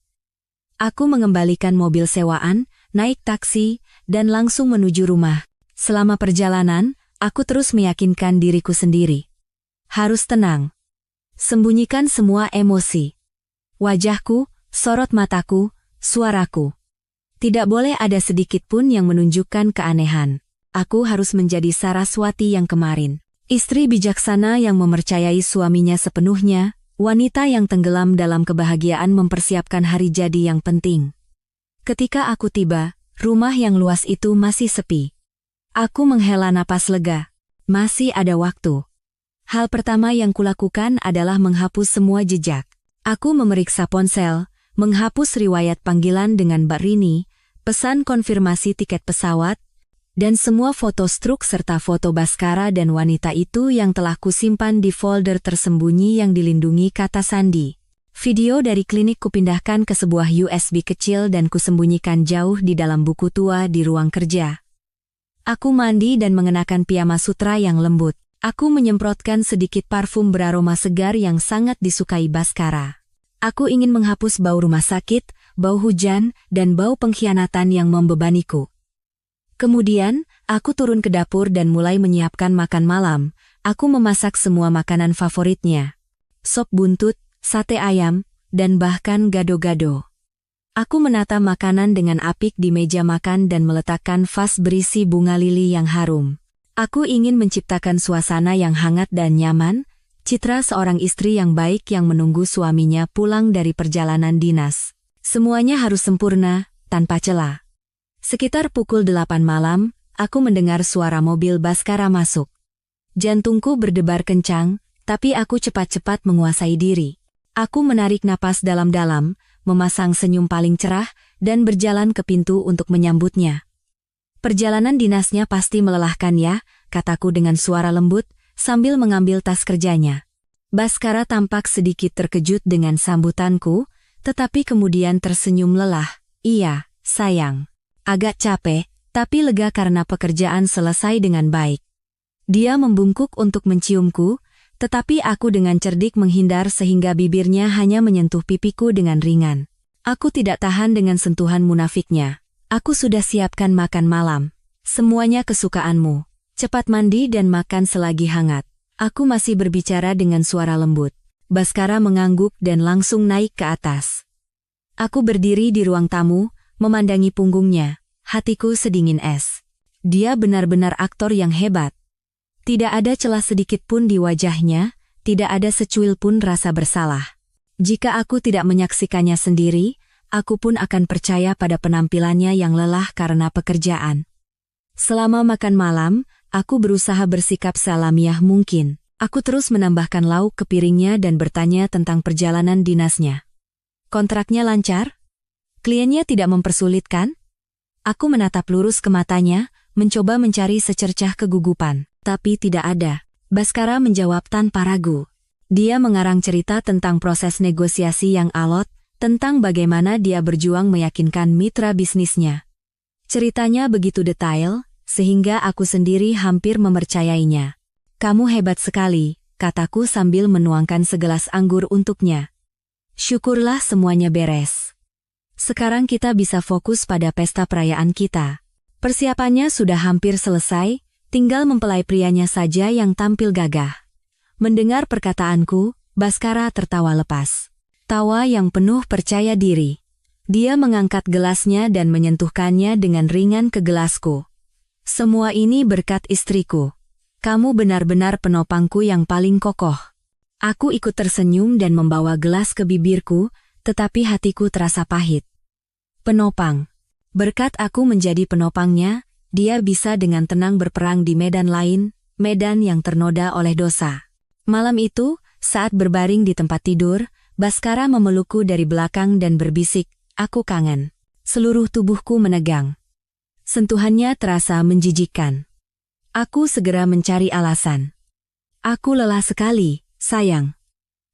Aku mengembalikan mobil sewaan, naik taksi, dan langsung menuju rumah. Selama perjalanan, aku terus meyakinkan diriku sendiri. Harus tenang. Sembunyikan semua emosi. Wajahku, sorot mataku, suaraku. Tidak boleh ada sedikit pun yang menunjukkan keanehan. Aku harus menjadi Saraswati yang kemarin. Istri bijaksana yang mempercayai suaminya sepenuhnya, wanita yang tenggelam dalam kebahagiaan mempersiapkan hari jadi yang penting. Ketika aku tiba, rumah yang luas itu masih sepi. Aku menghela napas lega. Masih ada waktu. Hal pertama yang kulakukan adalah menghapus semua jejak. Aku memeriksa ponsel, menghapus riwayat panggilan dengan Mbak Rini, pesan konfirmasi tiket pesawat, dan semua foto struk serta foto Baskara dan wanita itu yang telah kusimpan di folder tersembunyi yang dilindungi kata sandi. Video dari klinik kupindahkan ke sebuah USB kecil dan kusembunyikan jauh di dalam buku tua di ruang kerja. Aku mandi dan mengenakan piyama sutra yang lembut. Aku menyemprotkan sedikit parfum beraroma segar yang sangat disukai Baskara. Aku ingin menghapus bau rumah sakit, bau hujan, dan bau pengkhianatan yang membebaniku. Kemudian, aku turun ke dapur dan mulai menyiapkan makan malam. Aku memasak semua makanan favoritnya. Sop buntut, sate ayam, dan bahkan gado-gado. Aku menata makanan dengan apik di meja makan dan meletakkan vas berisi bunga lili yang harum. Aku ingin menciptakan suasana yang hangat dan nyaman, citra seorang istri yang baik yang menunggu suaminya pulang dari perjalanan dinas. Semuanya harus sempurna, tanpa celah. Sekitar pukul 8 malam, aku mendengar suara mobil Baskara masuk. Jantungku berdebar kencang, tapi aku cepat-cepat menguasai diri. Aku menarik napas dalam-dalam, memasang senyum paling cerah, dan berjalan ke pintu untuk menyambutnya. Perjalanan dinasnya pasti melelahkan ya, kataku dengan suara lembut, sambil mengambil tas kerjanya. Baskara tampak sedikit terkejut dengan sambutanku, tetapi kemudian tersenyum lelah. Iya, sayang. Agak capek, tapi lega karena pekerjaan selesai dengan baik. Dia membungkuk untuk menciumku, tetapi aku dengan cerdik menghindar sehingga bibirnya hanya menyentuh pipiku dengan ringan. Aku tidak tahan dengan sentuhan munafiknya. Aku sudah siapkan makan malam. Semuanya kesukaanmu. Cepat mandi dan makan selagi hangat. Aku masih berbicara dengan suara lembut. Baskara mengangguk dan langsung naik ke atas. Aku berdiri di ruang tamu, memandangi punggungnya. Hatiku sedingin es. Dia benar-benar aktor yang hebat. Tidak ada celah sedikit pun di wajahnya, tidak ada secuil pun rasa bersalah. Jika aku tidak menyaksikannya sendiri, aku pun akan percaya pada penampilannya yang lelah karena pekerjaan. Selama makan malam, aku berusaha bersikap salamiah mungkin. Aku terus menambahkan lauk ke piringnya dan bertanya tentang perjalanan dinasnya. Kontraknya lancar? Kliennya tidak mempersulitkan? Aku menatap lurus ke matanya, mencoba mencari secercah kegugupan. Tapi tidak ada. Baskara menjawab tanpa ragu. Dia mengarang cerita tentang proses negosiasi yang alot, tentang bagaimana dia berjuang meyakinkan mitra bisnisnya. Ceritanya begitu detail, sehingga aku sendiri hampir mempercayainya. Kamu hebat sekali, kataku sambil menuangkan segelas anggur untuknya. Syukurlah semuanya beres. Sekarang kita bisa fokus pada pesta perayaan kita. Persiapannya sudah hampir selesai, tinggal mempelai prianya saja yang tampil gagah. Mendengar perkataanku, Baskara tertawa lepas. Tawa yang penuh percaya diri. Dia mengangkat gelasnya dan menyentuhkannya dengan ringan ke gelasku. Semua ini berkat istriku. Kamu benar-benar penopangku yang paling kokoh. Aku ikut tersenyum dan membawa gelas ke bibirku, tetapi hatiku terasa pahit. Penopang. Berkat aku menjadi penopangnya, dia bisa dengan tenang berperang di medan lain, medan yang ternoda oleh dosa. Malam itu, saat berbaring di tempat tidur, Baskara memelukku dari belakang dan berbisik, "Aku kangen." Seluruh tubuhku menegang. Sentuhannya terasa menjijikkan. Aku segera mencari alasan. "Aku lelah sekali, sayang."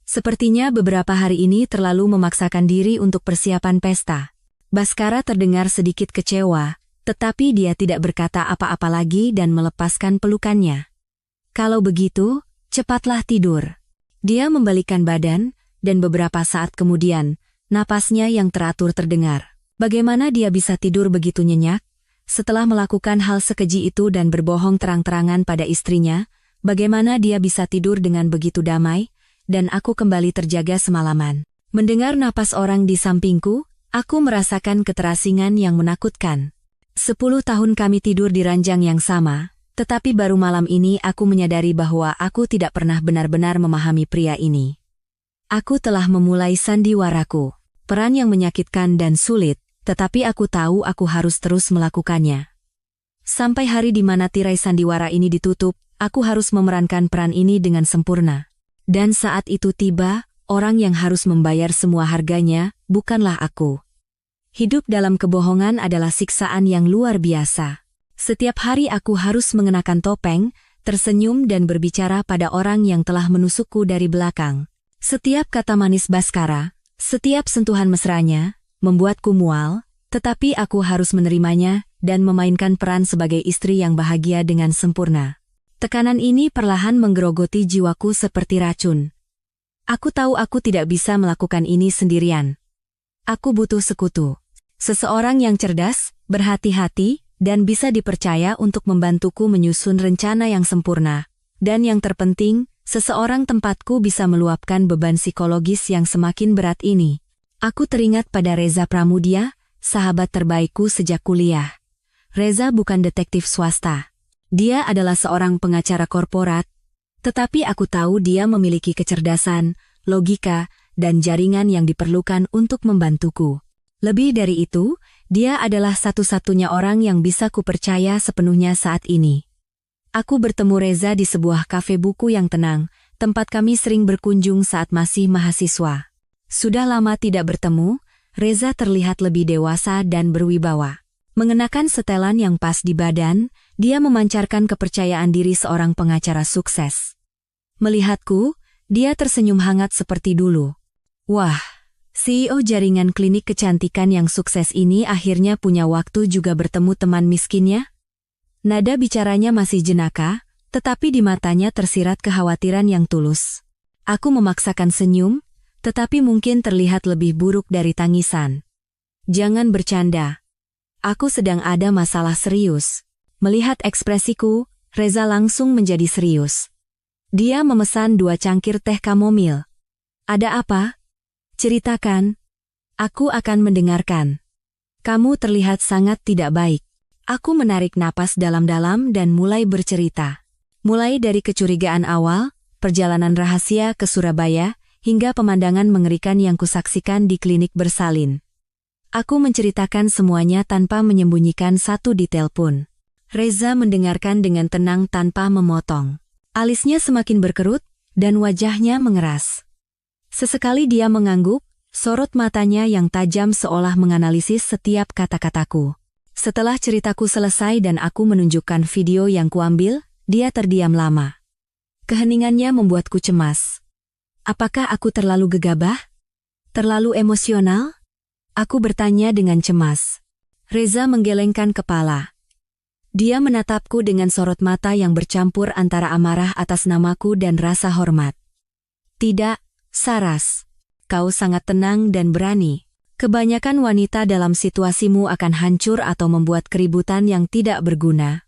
Sepertinya beberapa hari ini terlalu memaksakan diri untuk persiapan pesta. Baskara terdengar sedikit kecewa, tetapi dia tidak berkata apa-apa lagi dan melepaskan pelukannya. "Kalau begitu, cepatlah tidur." Dia membalikkan badan, dan beberapa saat kemudian, napasnya yang teratur terdengar. Bagaimana dia bisa tidur begitu nyenyak? Setelah melakukan hal sekeji itu dan berbohong terang-terangan pada istrinya, bagaimana dia bisa tidur dengan begitu damai, dan aku kembali terjaga semalaman. Mendengar napas orang di sampingku, aku merasakan keterasingan yang menakutkan. 10 tahun kami tidur di ranjang yang sama, tetapi baru malam ini aku menyadari bahwa aku tidak pernah benar-benar memahami pria ini. Aku telah memulai sandiwaraku, peran yang menyakitkan dan sulit, tetapi aku tahu aku harus terus melakukannya. Sampai hari di mana tirai sandiwara ini ditutup, aku harus memerankan peran ini dengan sempurna. Dan saat itu tiba, orang yang harus membayar semua harganya, bukanlah aku. Hidup dalam kebohongan adalah siksaan yang luar biasa. Setiap hari aku harus mengenakan topeng, tersenyum dan berbicara pada orang yang telah menusukku dari belakang. Setiap kata manis Baskara, setiap sentuhan mesranya, membuatku mual, tetapi aku harus menerimanya dan memainkan peran sebagai istri yang bahagia dengan sempurna. Tekanan ini perlahan menggerogoti jiwaku seperti racun. Aku tahu aku tidak bisa melakukan ini sendirian. Aku butuh sekutu. Seseorang yang cerdas, berhati-hati, dan bisa dipercaya untuk membantuku menyusun rencana yang sempurna. Dan yang terpenting, seseorang tempatku bisa meluapkan beban psikologis yang semakin berat ini. Aku teringat pada Reza Pramudia, sahabat terbaikku sejak kuliah. Reza bukan detektif swasta. Dia adalah seorang pengacara korporat, tetapi aku tahu dia memiliki kecerdasan, logika, dan jaringan yang diperlukan untuk membantuku. Lebih dari itu, dia adalah satu-satunya orang yang bisa kupercaya sepenuhnya saat ini. Aku bertemu Reza di sebuah kafe buku yang tenang, tempat kami sering berkunjung saat masih mahasiswa. Sudah lama tidak bertemu, Reza terlihat lebih dewasa dan berwibawa. Mengenakan setelan yang pas di badan, dia memancarkan kepercayaan diri seorang pengacara sukses. Melihatku, dia tersenyum hangat seperti dulu. Wah, CEO jaringan klinik kecantikan yang sukses ini akhirnya punya waktu juga bertemu teman miskinnya? Nada bicaranya masih jenaka, tetapi di matanya tersirat kekhawatiran yang tulus. Aku memaksakan senyum, tetapi mungkin terlihat lebih buruk dari tangisan. "Jangan bercanda. Aku sedang ada masalah serius." Melihat ekspresiku, Reza langsung menjadi serius. Dia memesan 2 cangkir teh kamomil. "Ada apa? Ceritakan. Aku akan mendengarkan." "Kamu terlihat sangat tidak baik." Aku menarik napas dalam-dalam dan mulai bercerita. Mulai dari kecurigaan awal, perjalanan rahasia ke Surabaya, hingga pemandangan mengerikan yang kusaksikan di klinik bersalin. Aku menceritakan semuanya tanpa menyembunyikan satu detail pun. Reza mendengarkan dengan tenang tanpa memotong. Alisnya semakin berkerut, dan wajahnya mengeras. Sesekali dia mengangguk, sorot matanya yang tajam seolah menganalisis setiap kata-kataku. Setelah ceritaku selesai dan aku menunjukkan video yang kuambil, dia terdiam lama. Keheningannya membuatku cemas. Apakah aku terlalu gegabah? Terlalu emosional? Aku bertanya dengan cemas. Reza menggelengkan kepala. Dia menatapku dengan sorot mata yang bercampur antara amarah atas namaku dan rasa hormat. "Tidak, Saras. Kau sangat tenang dan berani. Kebanyakan wanita dalam situasimu akan hancur atau membuat keributan yang tidak berguna.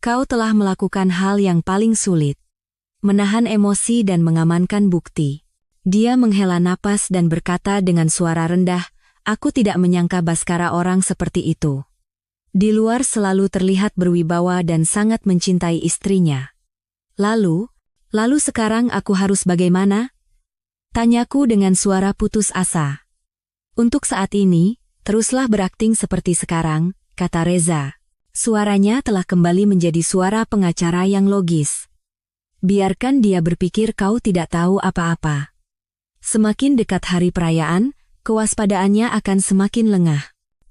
Kau telah melakukan hal yang paling sulit. Menahan emosi dan mengamankan bukti." Dia menghela napas dan berkata dengan suara rendah, Aku tidak menyangka Baskara orang seperti itu. Di luar selalu terlihat berwibawa dan sangat mencintai istrinya. Lalu sekarang aku harus bagaimana? Tanyaku dengan suara putus asa. Untuk saat ini, teruslah berakting seperti sekarang, kata Reza. Suaranya telah kembali menjadi suara pengacara yang logis. Biarkan dia berpikir kau tidak tahu apa-apa. Semakin dekat hari perayaan, kewaspadaannya akan semakin lengah.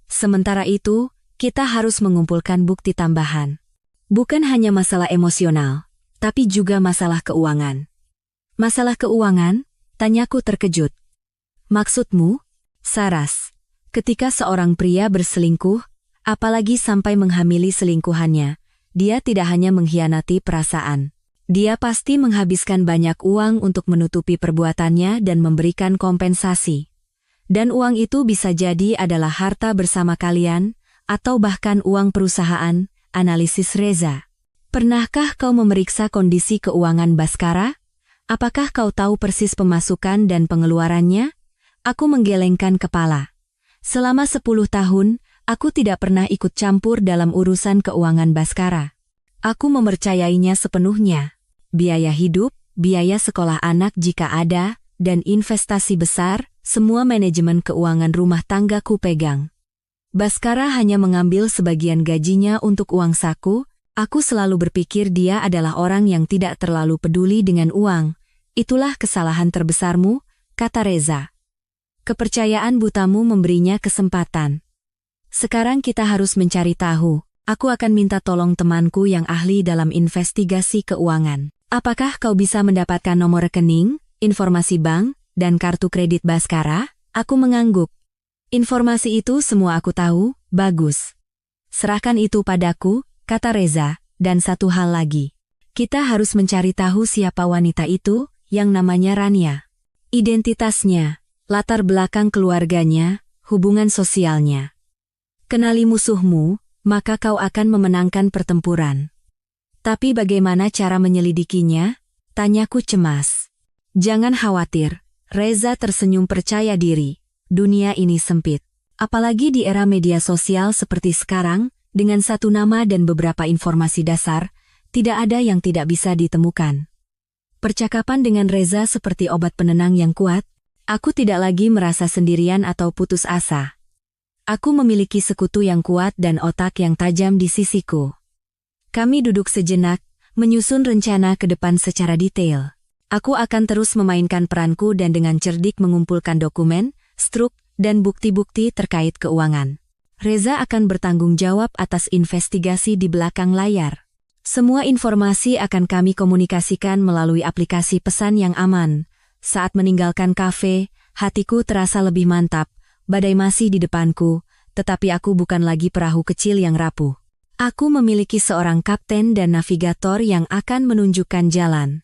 Sementara itu, kita harus mengumpulkan bukti tambahan. Bukan hanya masalah emosional, tapi juga masalah keuangan. Masalah keuangan? Tanyaku terkejut. Maksudmu? Saras. Ketika seorang pria berselingkuh, apalagi sampai menghamili selingkuhannya, dia tidak hanya mengkhianati perasaan. Dia pasti menghabiskan banyak uang untuk menutupi perbuatannya dan memberikan kompensasi. Dan uang itu bisa jadi adalah harta bersama kalian, atau bahkan uang perusahaan, analisis Reza. Pernahkah kau memeriksa kondisi keuangan Baskara? Apakah kau tahu persis pemasukan dan pengeluarannya? Aku menggelengkan kepala. Selama 10 tahun, aku tidak pernah ikut campur dalam urusan keuangan Baskara. Aku mempercayainya sepenuhnya. Biaya hidup, biaya sekolah anak jika ada, dan investasi besar, semua manajemen keuangan rumah tanggaku pegang. Baskara hanya mengambil sebagian gajinya untuk uang saku. Aku selalu berpikir dia adalah orang yang tidak terlalu peduli dengan uang. Itulah kesalahan terbesarmu, kata Reza. Kepercayaan butamu memberinya kesempatan. Sekarang kita harus mencari tahu. Aku akan minta tolong temanku yang ahli dalam investigasi keuangan. Apakah kau bisa mendapatkan nomor rekening, informasi bank, dan kartu kredit Baskara? Aku mengangguk. Informasi itu semua aku tahu, bagus. Serahkan itu padaku, kata Reza, dan satu hal lagi. Kita harus mencari tahu siapa wanita itu, yang namanya Rania. Identitasnya, latar belakang keluarganya, hubungan sosialnya. Kenali musuhmu, maka kau akan memenangkan pertempuran. Tapi bagaimana cara menyelidikinya? Tanyaku cemas. Jangan khawatir, Reza tersenyum percaya diri. Dunia ini sempit. Apalagi di era media sosial seperti sekarang, dengan satu nama dan beberapa informasi dasar, tidak ada yang tidak bisa ditemukan. Percakapan dengan Reza seperti obat penenang yang kuat. Aku tidak lagi merasa sendirian atau putus asa. Aku memiliki sekutu yang kuat dan otak yang tajam di sisiku. Kami duduk sejenak, menyusun rencana ke depan secara detail. Aku akan terus memainkan peranku dan dengan cerdik mengumpulkan dokumen, struk, dan bukti-bukti terkait keuangan. Reza akan bertanggung jawab atas investigasi di belakang layar. Semua informasi akan kami komunikasikan melalui aplikasi pesan yang aman. Saat meninggalkan kafe, hatiku terasa lebih mantap. Badai masih di depanku, tetapi aku bukan lagi perahu kecil yang rapuh. Aku memiliki seorang kapten dan navigator yang akan menunjukkan jalan.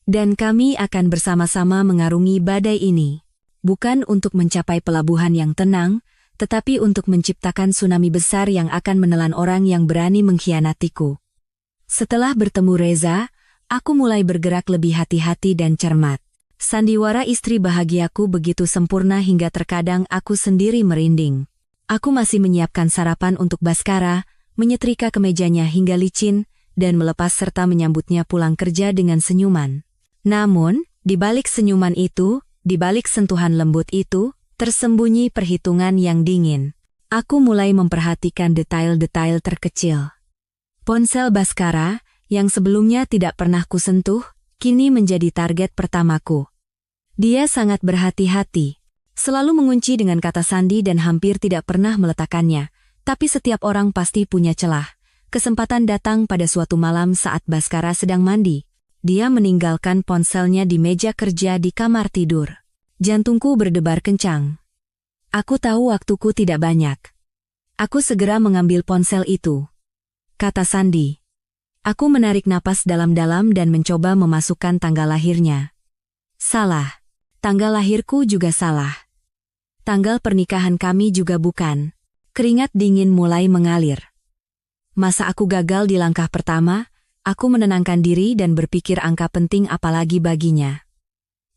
Dan kami akan bersama-sama mengarungi badai ini. Bukan untuk mencapai pelabuhan yang tenang, tetapi untuk menciptakan tsunami besar yang akan menelan orang yang berani mengkhianatiku. Setelah bertemu Reza, aku mulai bergerak lebih hati-hati dan cermat. Sandiwara istri bahagiaku begitu sempurna hingga terkadang aku sendiri merinding. Aku masih menyiapkan sarapan untuk Baskara, menyetrika kemejanya hingga licin, dan melepas serta menyambutnya pulang kerja dengan senyuman. Namun, di balik senyuman itu, di balik sentuhan lembut itu, tersembunyi perhitungan yang dingin. Aku mulai memperhatikan detail-detail terkecil. Ponsel Baskara, yang sebelumnya tidak pernah kusentuh, kini menjadi target pertamaku. Dia sangat berhati-hati, selalu mengunci dengan kata sandi dan hampir tidak pernah meletakkannya. Tapi setiap orang pasti punya celah. Kesempatan datang pada suatu malam saat Baskara sedang mandi. Dia meninggalkan ponselnya di meja kerja di kamar tidur. Jantungku berdebar kencang. Aku tahu waktuku tidak banyak. Aku segera mengambil ponsel itu. Kata Sandi. Aku menarik napas dalam-dalam dan mencoba memasukkan tanggal lahirnya. Salah. Tanggal lahirku juga salah. Tanggal pernikahan kami juga bukan. Keringat dingin mulai mengalir. Masa aku gagal di langkah pertama, aku menenangkan diri dan berpikir angka penting apalagi baginya.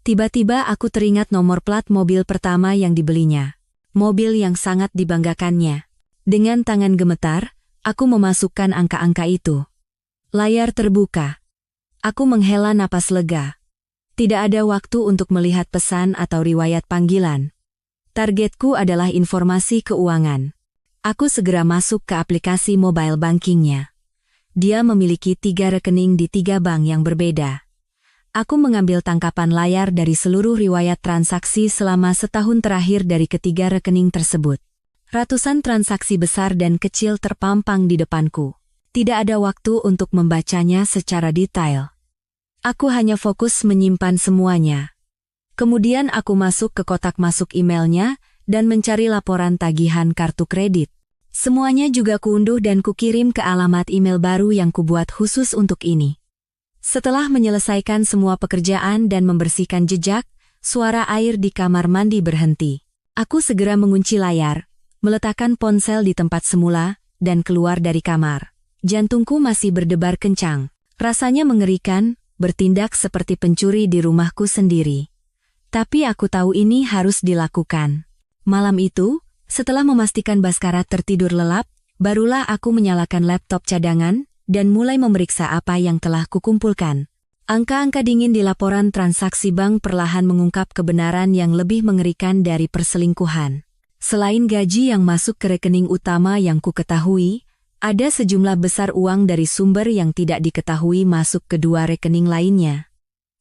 Tiba-tiba aku teringat nomor plat mobil pertama yang dibelinya. mobil yang sangat dibanggakannya. Dengan tangan gemetar, aku memasukkan angka-angka itu. Layar terbuka. Aku menghela napas lega. Tidak ada waktu untuk melihat pesan atau riwayat panggilan. Targetku adalah informasi keuangan. Aku segera masuk ke aplikasi mobile bankingnya. Dia memiliki 3 rekening di 3 bank yang berbeda. Aku mengambil tangkapan layar dari seluruh riwayat transaksi selama setahun terakhir dari ketiga rekening tersebut. Ratusan transaksi besar dan kecil terpampang di depanku. Tidak ada waktu untuk membacanya secara detail. Aku hanya fokus menyimpan semuanya. Kemudian aku masuk ke kotak masuk emailnya dan mencari laporan tagihan kartu kredit. Semuanya juga kuunduh dan kukirim ke alamat email baru yang kubuat khusus untuk ini. Setelah menyelesaikan semua pekerjaan dan membersihkan jejak, suara air di kamar mandi berhenti. Aku segera mengunci layar, meletakkan ponsel di tempat semula, dan keluar dari kamar. Jantungku masih berdebar kencang. Rasanya mengerikan, bertindak seperti pencuri di rumahku sendiri. Tapi aku tahu ini harus dilakukan. Malam itu, setelah memastikan Baskara tertidur lelap, barulah aku menyalakan laptop cadangan, dan mulai memeriksa apa yang telah kukumpulkan. Angka-angka dingin di laporan transaksi bank perlahan mengungkap kebenaran yang lebih mengerikan dari perselingkuhan. Selain gaji yang masuk ke rekening utama yang kuketahui, ada sejumlah besar uang dari sumber yang tidak diketahui masuk ke 2 rekening lainnya.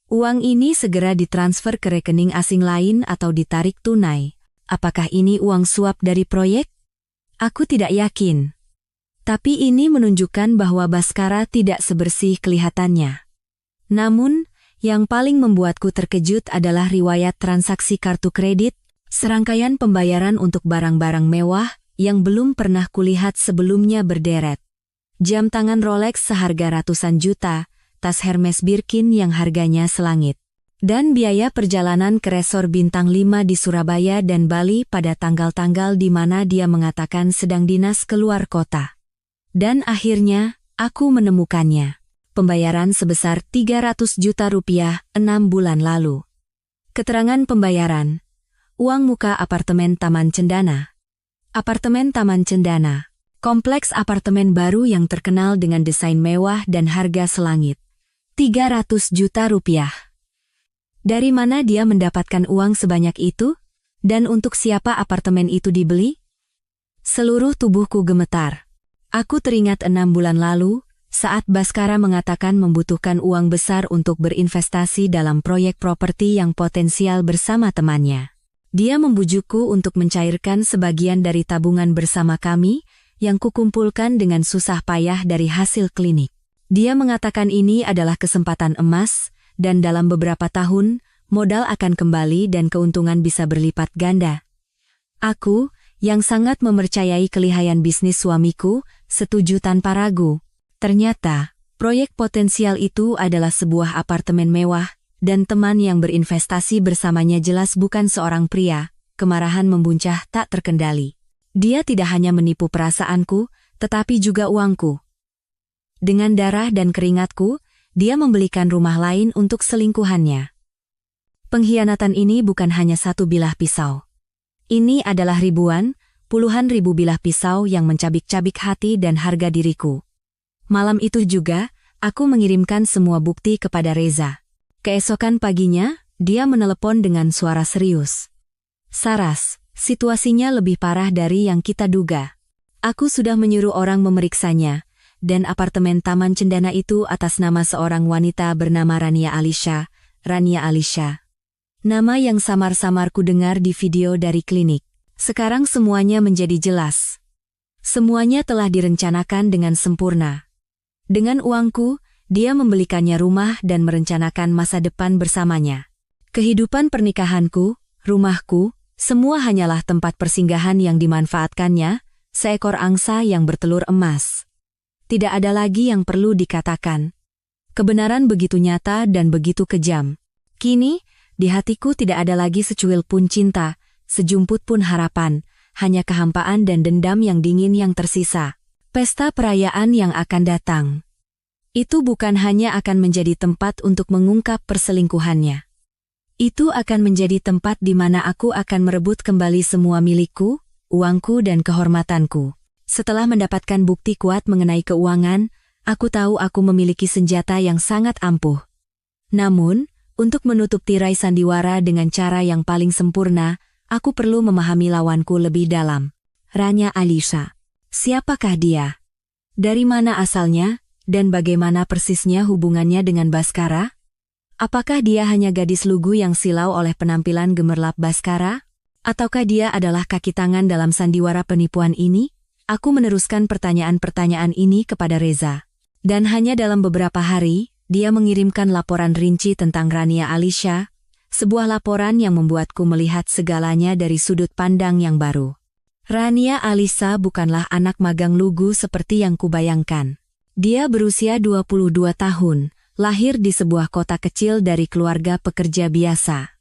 Uang ini segera ditransfer ke rekening asing lain atau ditarik tunai. Apakah ini uang suap dari proyek? Aku tidak yakin. Tapi ini menunjukkan bahwa Baskara tidak sebersih kelihatannya. Namun, yang paling membuatku terkejut adalah riwayat transaksi kartu kredit, serangkaian pembayaran untuk barang-barang mewah yang belum pernah kulihat sebelumnya berderet. Jam tangan Rolex seharga ratusan juta, tas Hermes Birkin yang harganya selangit, dan biaya perjalanan ke resor bintang 5 di Surabaya dan Bali pada tanggal-tanggal di mana dia mengatakan sedang dinas keluar kota. Dan akhirnya, aku menemukannya. Pembayaran sebesar 300 juta rupiah 6 bulan lalu. Keterangan pembayaran. Uang muka apartemen Taman Cendana. Apartemen Taman Cendana. Kompleks apartemen baru yang terkenal dengan desain mewah dan harga selangit. 300 juta rupiah. Dari mana dia mendapatkan uang sebanyak itu? Dan untuk siapa apartemen itu dibeli? Seluruh tubuhku gemetar. Aku teringat 6 bulan lalu, saat Baskara mengatakan membutuhkan uang besar untuk berinvestasi dalam proyek properti yang potensial bersama temannya. Dia membujukku untuk mencairkan sebagian dari tabungan bersama kami, yang kukumpulkan dengan susah payah dari hasil klinik. Dia mengatakan ini adalah kesempatan emas, dan dalam beberapa tahun, modal akan kembali dan keuntungan bisa berlipat ganda. Aku, yang sangat mempercayai kelihayan bisnis suamiku, setuju tanpa ragu. Ternyata, proyek potensial itu adalah sebuah apartemen mewah, dan teman yang berinvestasi bersamanya jelas bukan seorang pria. Kemarahan membuncah tak terkendali. Dia tidak hanya menipu perasaanku, tetapi juga uangku. Dengan darah dan keringatku, dia membelikan rumah lain untuk selingkuhannya. Pengkhianatan ini bukan hanya satu bilah pisau. Ini adalah ribuan, puluhan ribu bilah pisau yang mencabik-cabik hati dan harga diriku. Malam itu juga, aku mengirimkan semua bukti kepada Reza. Keesokan paginya, dia menelepon dengan suara serius. Saras, situasinya lebih parah dari yang kita duga. Aku sudah menyuruh orang memeriksanya, dan apartemen Taman Cendana itu atas nama seorang wanita bernama Rania Alisha. Rania Alisha. Nama yang samar-samar ku dengar di video dari klinik. Sekarang semuanya menjadi jelas. Semuanya telah direncanakan dengan sempurna. Dengan uangku, dia membelikannya rumah dan merencanakan masa depan bersamanya. Kehidupan pernikahanku, rumahku, semua hanyalah tempat persinggahan yang dimanfaatkannya, seekor angsa yang bertelur emas. Tidak ada lagi yang perlu dikatakan. Kebenaran begitu nyata dan begitu kejam. Kini, di hatiku tidak ada lagi secuil pun cinta, sejumput pun harapan, hanya kehampaan dan dendam yang dingin yang tersisa. Pesta perayaan yang akan datang. Itu bukan hanya akan menjadi tempat untuk mengungkap perselingkuhannya. Itu akan menjadi tempat di mana aku akan merebut kembali semua milikku, uangku dan kehormatanku. Setelah mendapatkan bukti kuat mengenai keuangan, aku tahu aku memiliki senjata yang sangat ampuh. Namun, untuk menutup tirai sandiwara dengan cara yang paling sempurna, aku perlu memahami lawanku lebih dalam. Rania Alisha. Siapakah dia? Dari mana asalnya, dan bagaimana persisnya hubungannya dengan Baskara? Apakah dia hanya gadis lugu yang silau oleh penampilan gemerlap Baskara? Ataukah dia adalah kaki tangan dalam sandiwara penipuan ini? Aku meneruskan pertanyaan-pertanyaan ini kepada Reza. Dan hanya dalam beberapa hari, dia mengirimkan laporan rinci tentang Rania Alisha, sebuah laporan yang membuatku melihat segalanya dari sudut pandang yang baru. Rania Alisha bukanlah anak magang lugu seperti yang kubayangkan. Dia berusia 22 tahun. Lahir di sebuah kota kecil dari keluarga pekerja biasa.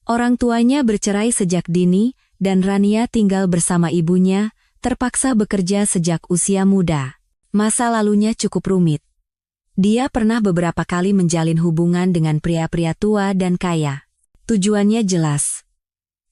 Orang tuanya bercerai sejak dini, dan Rania tinggal bersama ibunya, terpaksa bekerja sejak usia muda. Masa lalunya cukup rumit. Dia pernah beberapa kali menjalin hubungan dengan pria-pria tua dan kaya. Tujuannya jelas.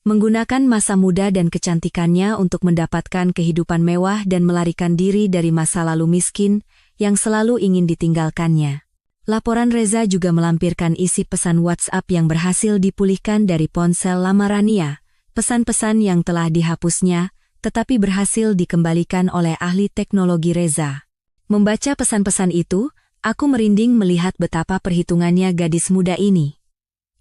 Menggunakan masa muda dan kecantikannya untuk mendapatkan kehidupan mewah dan melarikan diri dari masa lalu miskin yang selalu ingin ditinggalkannya. Laporan Reza juga melampirkan isi pesan WhatsApp yang berhasil dipulihkan dari ponsel lama Rania, pesan-pesan yang telah dihapusnya, tetapi berhasil dikembalikan oleh ahli teknologi Reza. Membaca pesan-pesan itu, aku merinding melihat betapa perhitungannya gadis muda ini.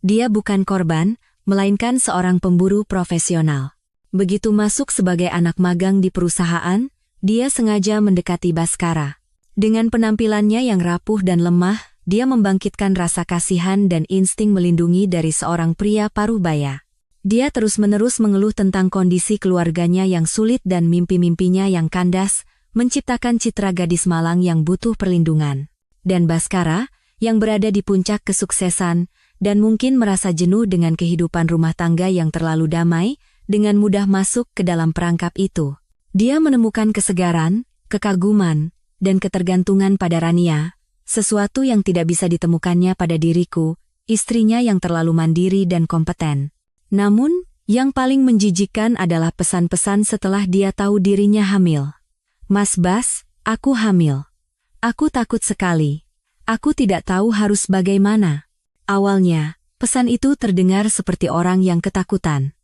Dia bukan korban, melainkan seorang pemburu profesional. Begitu masuk sebagai anak magang di perusahaan, dia sengaja mendekati Baskara. Dengan penampilannya yang rapuh dan lemah, dia membangkitkan rasa kasihan dan insting melindungi dari seorang pria parubaya. Dia terus-menerus mengeluh tentang kondisi keluarganya yang sulit dan mimpi-mimpinya yang kandas, menciptakan citra gadis malang yang butuh perlindungan. Dan Baskara, yang berada di puncak kesuksesan, dan mungkin merasa jenuh dengan kehidupan rumah tangga yang terlalu damai, dengan mudah masuk ke dalam perangkap itu. Dia menemukan kesegaran, kekaguman, dan ketergantungan pada Rania, sesuatu yang tidak bisa ditemukannya pada diriku, istrinya yang terlalu mandiri dan kompeten. Namun, yang paling menjijikkan adalah pesan-pesan setelah dia tahu dirinya hamil. Mas Bas, aku hamil. Aku takut sekali. Aku tidak tahu harus bagaimana. Awalnya, pesan itu terdengar seperti orang yang ketakutan.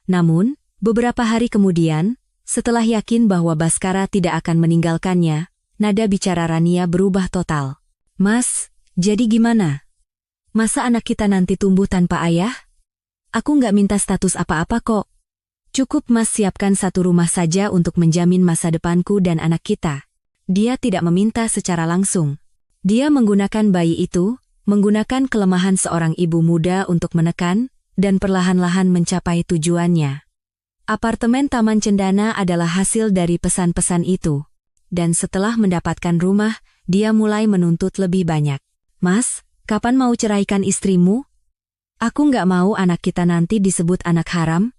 Namun, beberapa hari kemudian, setelah yakin bahwa Baskara tidak akan meninggalkannya, nada bicara Rania berubah total. Mas, jadi gimana? Masa anak kita nanti tumbuh tanpa ayah? Aku nggak minta status apa-apa kok. Cukup Mas siapkan satu rumah saja untuk menjamin masa depanku dan anak kita. Dia tidak meminta secara langsung. Dia menggunakan bayi itu, menggunakan kelemahan seorang ibu muda untuk menekan, dan perlahan-lahan mencapai tujuannya. Apartemen Taman Cendana adalah hasil dari pesan-pesan itu. Dan setelah mendapatkan rumah, dia mulai menuntut lebih banyak. Mas, kapan mau ceraikan istrimu? Aku nggak mau anak kita nanti disebut anak haram.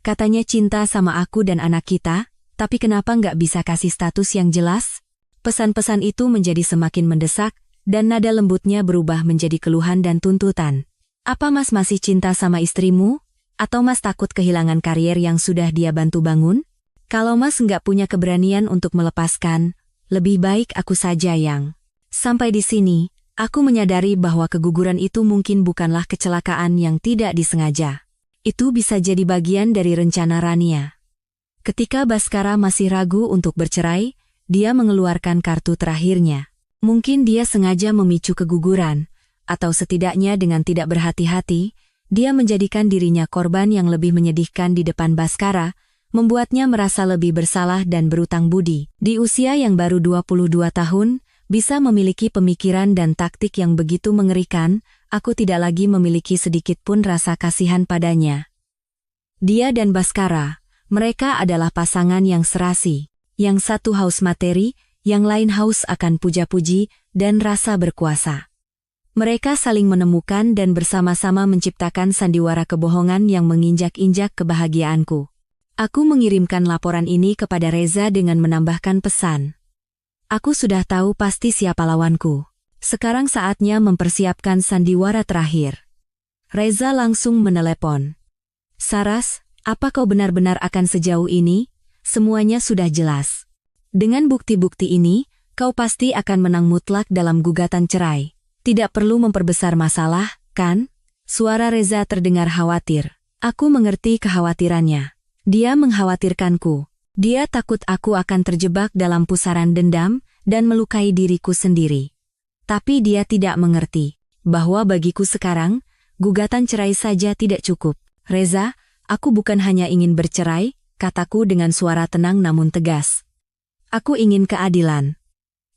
Katanya cinta sama aku dan anak kita, tapi kenapa nggak bisa kasih status yang jelas? Pesan-pesan itu menjadi semakin mendesak, dan nada lembutnya berubah menjadi keluhan dan tuntutan. Apa Mas masih cinta sama istrimu? Atau Mas takut kehilangan karier yang sudah dia bantu bangun? Kalau Mas nggak punya keberanian untuk melepaskan, lebih baik aku saja yang. Sampai di sini, aku menyadari bahwa keguguran itu mungkin bukanlah kecelakaan yang tidak disengaja. Itu bisa jadi bagian dari rencana Rania. Ketika Baskara masih ragu untuk bercerai, dia mengeluarkan kartu terakhirnya. Mungkin dia sengaja memicu keguguran, atau setidaknya dengan tidak berhati-hati, dia menjadikan dirinya korban yang lebih menyedihkan di depan Baskara, membuatnya merasa lebih bersalah dan berutang budi. Di usia yang baru 22 tahun, bisa memiliki pemikiran dan taktik yang begitu mengerikan, aku tidak lagi memiliki sedikit pun rasa kasihan padanya. Dia dan Baskara, mereka adalah pasangan yang serasi. Yang satu haus materi, yang lain haus akan puja-puji dan rasa berkuasa. Mereka saling menemukan dan bersama-sama menciptakan sandiwara kebohongan yang menginjak-injak kebahagiaanku. Aku mengirimkan laporan ini kepada Reza dengan menambahkan pesan. Aku sudah tahu pasti siapa lawanku. Sekarang saatnya mempersiapkan sandiwara terakhir. Reza langsung menelepon. Saras, apa kau benar-benar akan sejauh ini? Semuanya sudah jelas. Dengan bukti-bukti ini, kau pasti akan menang mutlak dalam gugatan cerai. Tidak perlu memperbesar masalah, kan? Suara Reza terdengar khawatir. Aku mengerti kekhawatirannya. Dia mengkhawatirkanku. Dia takut aku akan terjebak dalam pusaran dendam dan melukai diriku sendiri. Tapi dia tidak mengerti bahwa bagiku sekarang, gugatan cerai saja tidak cukup. Reza, aku bukan hanya ingin bercerai, kataku dengan suara tenang namun tegas. Aku ingin keadilan.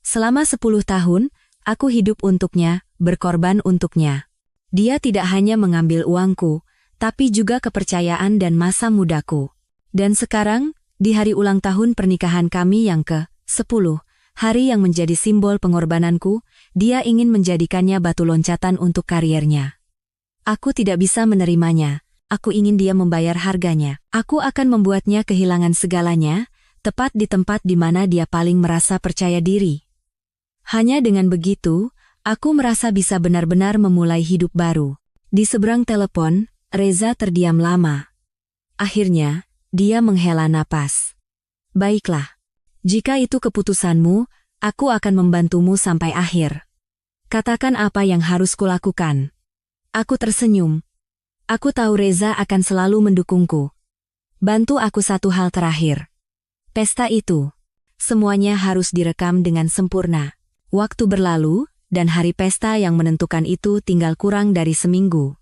Selama 10 tahun, aku hidup untuknya, berkorban untuknya. Dia tidak hanya mengambil uangku, tapi juga kepercayaan dan masa mudaku. Dan sekarang, di hari ulang tahun pernikahan kami yang ke-10, hari yang menjadi simbol pengorbananku, dia ingin menjadikannya batu loncatan untuk kariernya. Aku tidak bisa menerimanya. Aku ingin dia membayar harganya. Aku akan membuatnya kehilangan segalanya, tepat di tempat di mana dia paling merasa percaya diri. Hanya dengan begitu, aku merasa bisa benar-benar memulai hidup baru. Di seberang telepon, Reza terdiam lama. Akhirnya, dia menghela napas. Baiklah. Jika itu keputusanmu, aku akan membantumu sampai akhir. Katakan apa yang harus kulakukan. Aku tersenyum. Aku tahu Reza akan selalu mendukungku. Bantu aku satu hal terakhir. Pesta itu. Semuanya harus direkam dengan sempurna. Waktu berlalu, dan hari pesta yang menentukan itu tinggal kurang dari seminggu.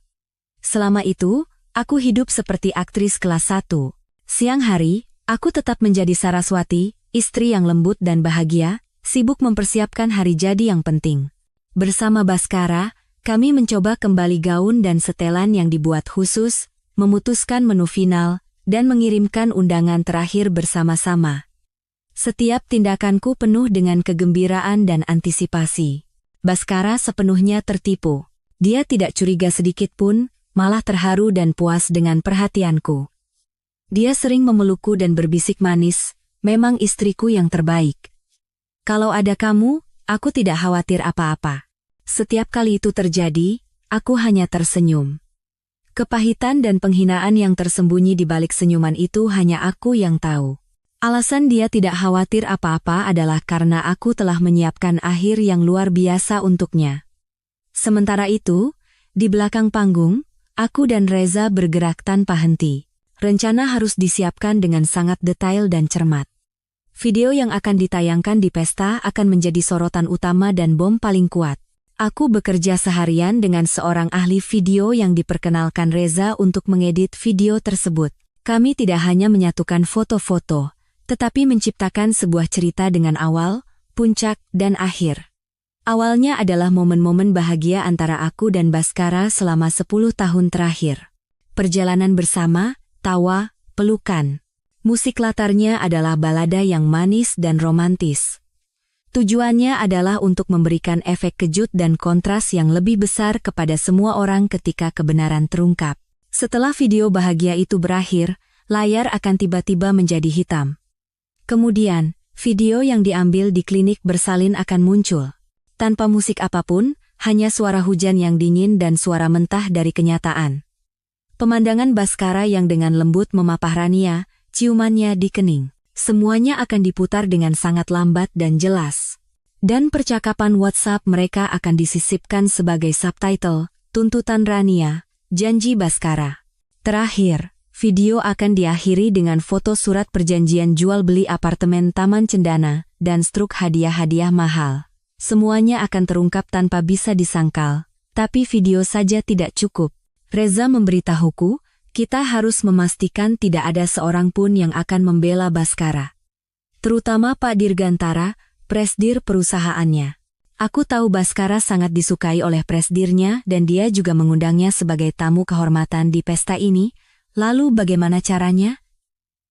Selama itu, aku hidup seperti aktris kelas 1. Siang hari, aku tetap menjadi Saraswati, istri yang lembut dan bahagia, sibuk mempersiapkan hari jadi yang penting. Bersama Baskara, kami mencoba kembali gaun dan setelan yang dibuat khusus, memutuskan menu final, dan mengirimkan undangan terakhir bersama-sama. Setiap tindakanku penuh dengan kegembiraan dan antisipasi. Baskara sepenuhnya tertipu. Dia tidak curiga sedikit pun, malah terharu dan puas dengan perhatianku. Dia sering memelukku dan berbisik manis, memang istriku yang terbaik. Kalau ada kamu, aku tidak khawatir apa-apa. Setiap kali itu terjadi, aku hanya tersenyum. Kepahitan dan penghinaan yang tersembunyi di balik senyuman itu hanya aku yang tahu. Alasan dia tidak khawatir apa-apa adalah karena aku telah menyiapkan akhir yang luar biasa untuknya. Sementara itu, di belakang panggung, aku dan Reza bergerak tanpa henti. Rencana harus disiapkan dengan sangat detail dan cermat. Video yang akan ditayangkan di pesta akan menjadi sorotan utama dan bom paling kuat. Aku bekerja seharian dengan seorang ahli video yang diperkenalkan Reza untuk mengedit video tersebut. Kami tidak hanya menyatukan foto-foto, tetapi menciptakan sebuah cerita dengan awal, puncak, dan akhir. Awalnya adalah momen-momen bahagia antara aku dan Baskara selama 10 tahun terakhir. Perjalanan bersama, tawa, pelukan. Musik latarnya adalah balada yang manis dan romantis. Tujuannya adalah untuk memberikan efek kejut dan kontras yang lebih besar kepada semua orang ketika kebenaran terungkap. Setelah video bahagia itu berakhir, layar akan tiba-tiba menjadi hitam. Kemudian, video yang diambil di klinik bersalin akan muncul. Tanpa musik apapun, hanya suara hujan yang dingin dan suara mentah dari kenyataan. Pemandangan Baskara yang dengan lembut memapah Rania, ciumannya di kening. Semuanya akan diputar dengan sangat lambat dan jelas. Dan percakapan WhatsApp mereka akan disisipkan sebagai subtitle, tuntutan Rania, janji Baskara. Terakhir, video akan diakhiri dengan foto surat perjanjian jual beli apartemen Taman Cendana, dan struk hadiah-hadiah mahal. Semuanya akan terungkap tanpa bisa disangkal, tapi video saja tidak cukup. Reza memberitahuku, kita harus memastikan tidak ada seorang pun yang akan membela Baskara. Terutama Pak Dirgantara, presdir perusahaannya. Aku tahu Baskara sangat disukai oleh presdirnya dan dia juga mengundangnya sebagai tamu kehormatan di pesta ini. Lalu bagaimana caranya?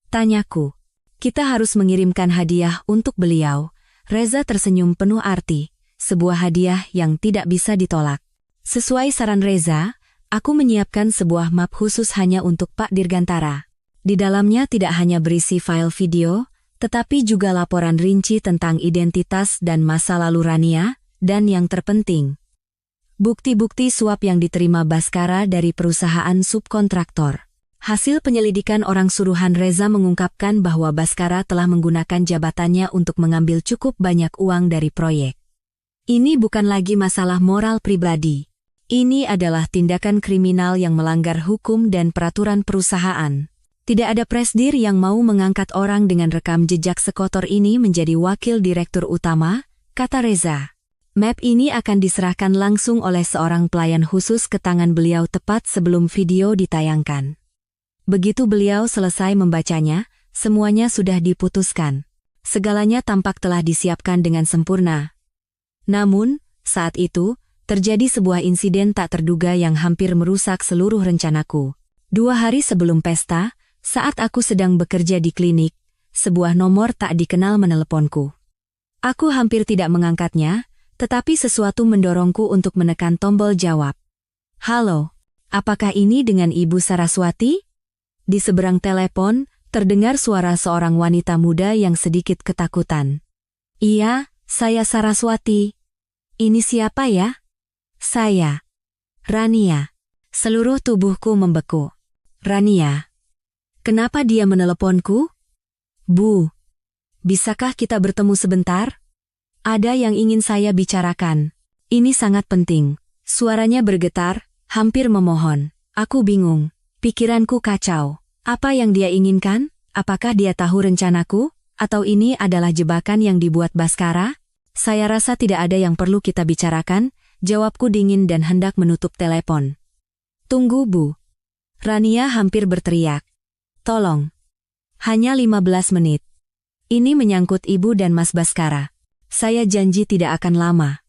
Tanyaku. Kita harus mengirimkan hadiah untuk beliau. Reza tersenyum penuh arti, sebuah hadiah yang tidak bisa ditolak. Sesuai saran Reza, aku menyiapkan sebuah map khusus hanya untuk Pak Dirgantara. Di dalamnya tidak hanya berisi file video, tetapi juga laporan rinci tentang identitas dan masa lalu Rania, dan yang terpenting, Bukti-bukti suap yang diterima Baskara dari perusahaan subkontraktor. Hasil penyelidikan orang suruhan Reza mengungkapkan bahwa Baskara telah menggunakan jabatannya untuk mengambil cukup banyak uang dari proyek. Ini bukan lagi masalah moral pribadi. Ini adalah tindakan kriminal yang melanggar hukum dan peraturan perusahaan. Tidak ada presdir yang mau mengangkat orang dengan rekam jejak sekotor ini menjadi wakil direktur utama, kata Reza. Map ini akan diserahkan langsung oleh seorang pelayan khusus ke tangan beliau tepat sebelum video ditayangkan. Begitu beliau selesai membacanya, semuanya sudah diputuskan. Segalanya tampak telah disiapkan dengan sempurna. Namun, saat itu, terjadi sebuah insiden tak terduga yang hampir merusak seluruh rencanaku. 2 hari sebelum pesta, saat aku sedang bekerja di klinik, sebuah nomor tak dikenal meneleponku. Aku hampir tidak mengangkatnya, tetapi sesuatu mendorongku untuk menekan tombol jawab. Halo, apakah ini dengan Ibu Saraswati? Di seberang telepon, terdengar suara seorang wanita muda yang sedikit ketakutan. Iya, saya Saraswati. Ini siapa ya? Saya. Rania. Seluruh tubuhku membeku. Rania. Kenapa dia meneleponku? Bu, bisakah kita bertemu sebentar? Ada yang ingin saya bicarakan. Ini sangat penting. Suaranya bergetar, hampir memohon. Aku bingung. Pikiranku kacau. Apa yang dia inginkan? Apakah dia tahu rencanaku? Atau ini adalah jebakan yang dibuat Baskara? Saya rasa tidak ada yang perlu kita bicarakan. Jawabku dingin dan hendak menutup telepon. Tunggu, Bu. Rania hampir berteriak. Tolong. Hanya 15 menit. Ini menyangkut Ibu dan Mas Baskara. Saya janji tidak akan lama.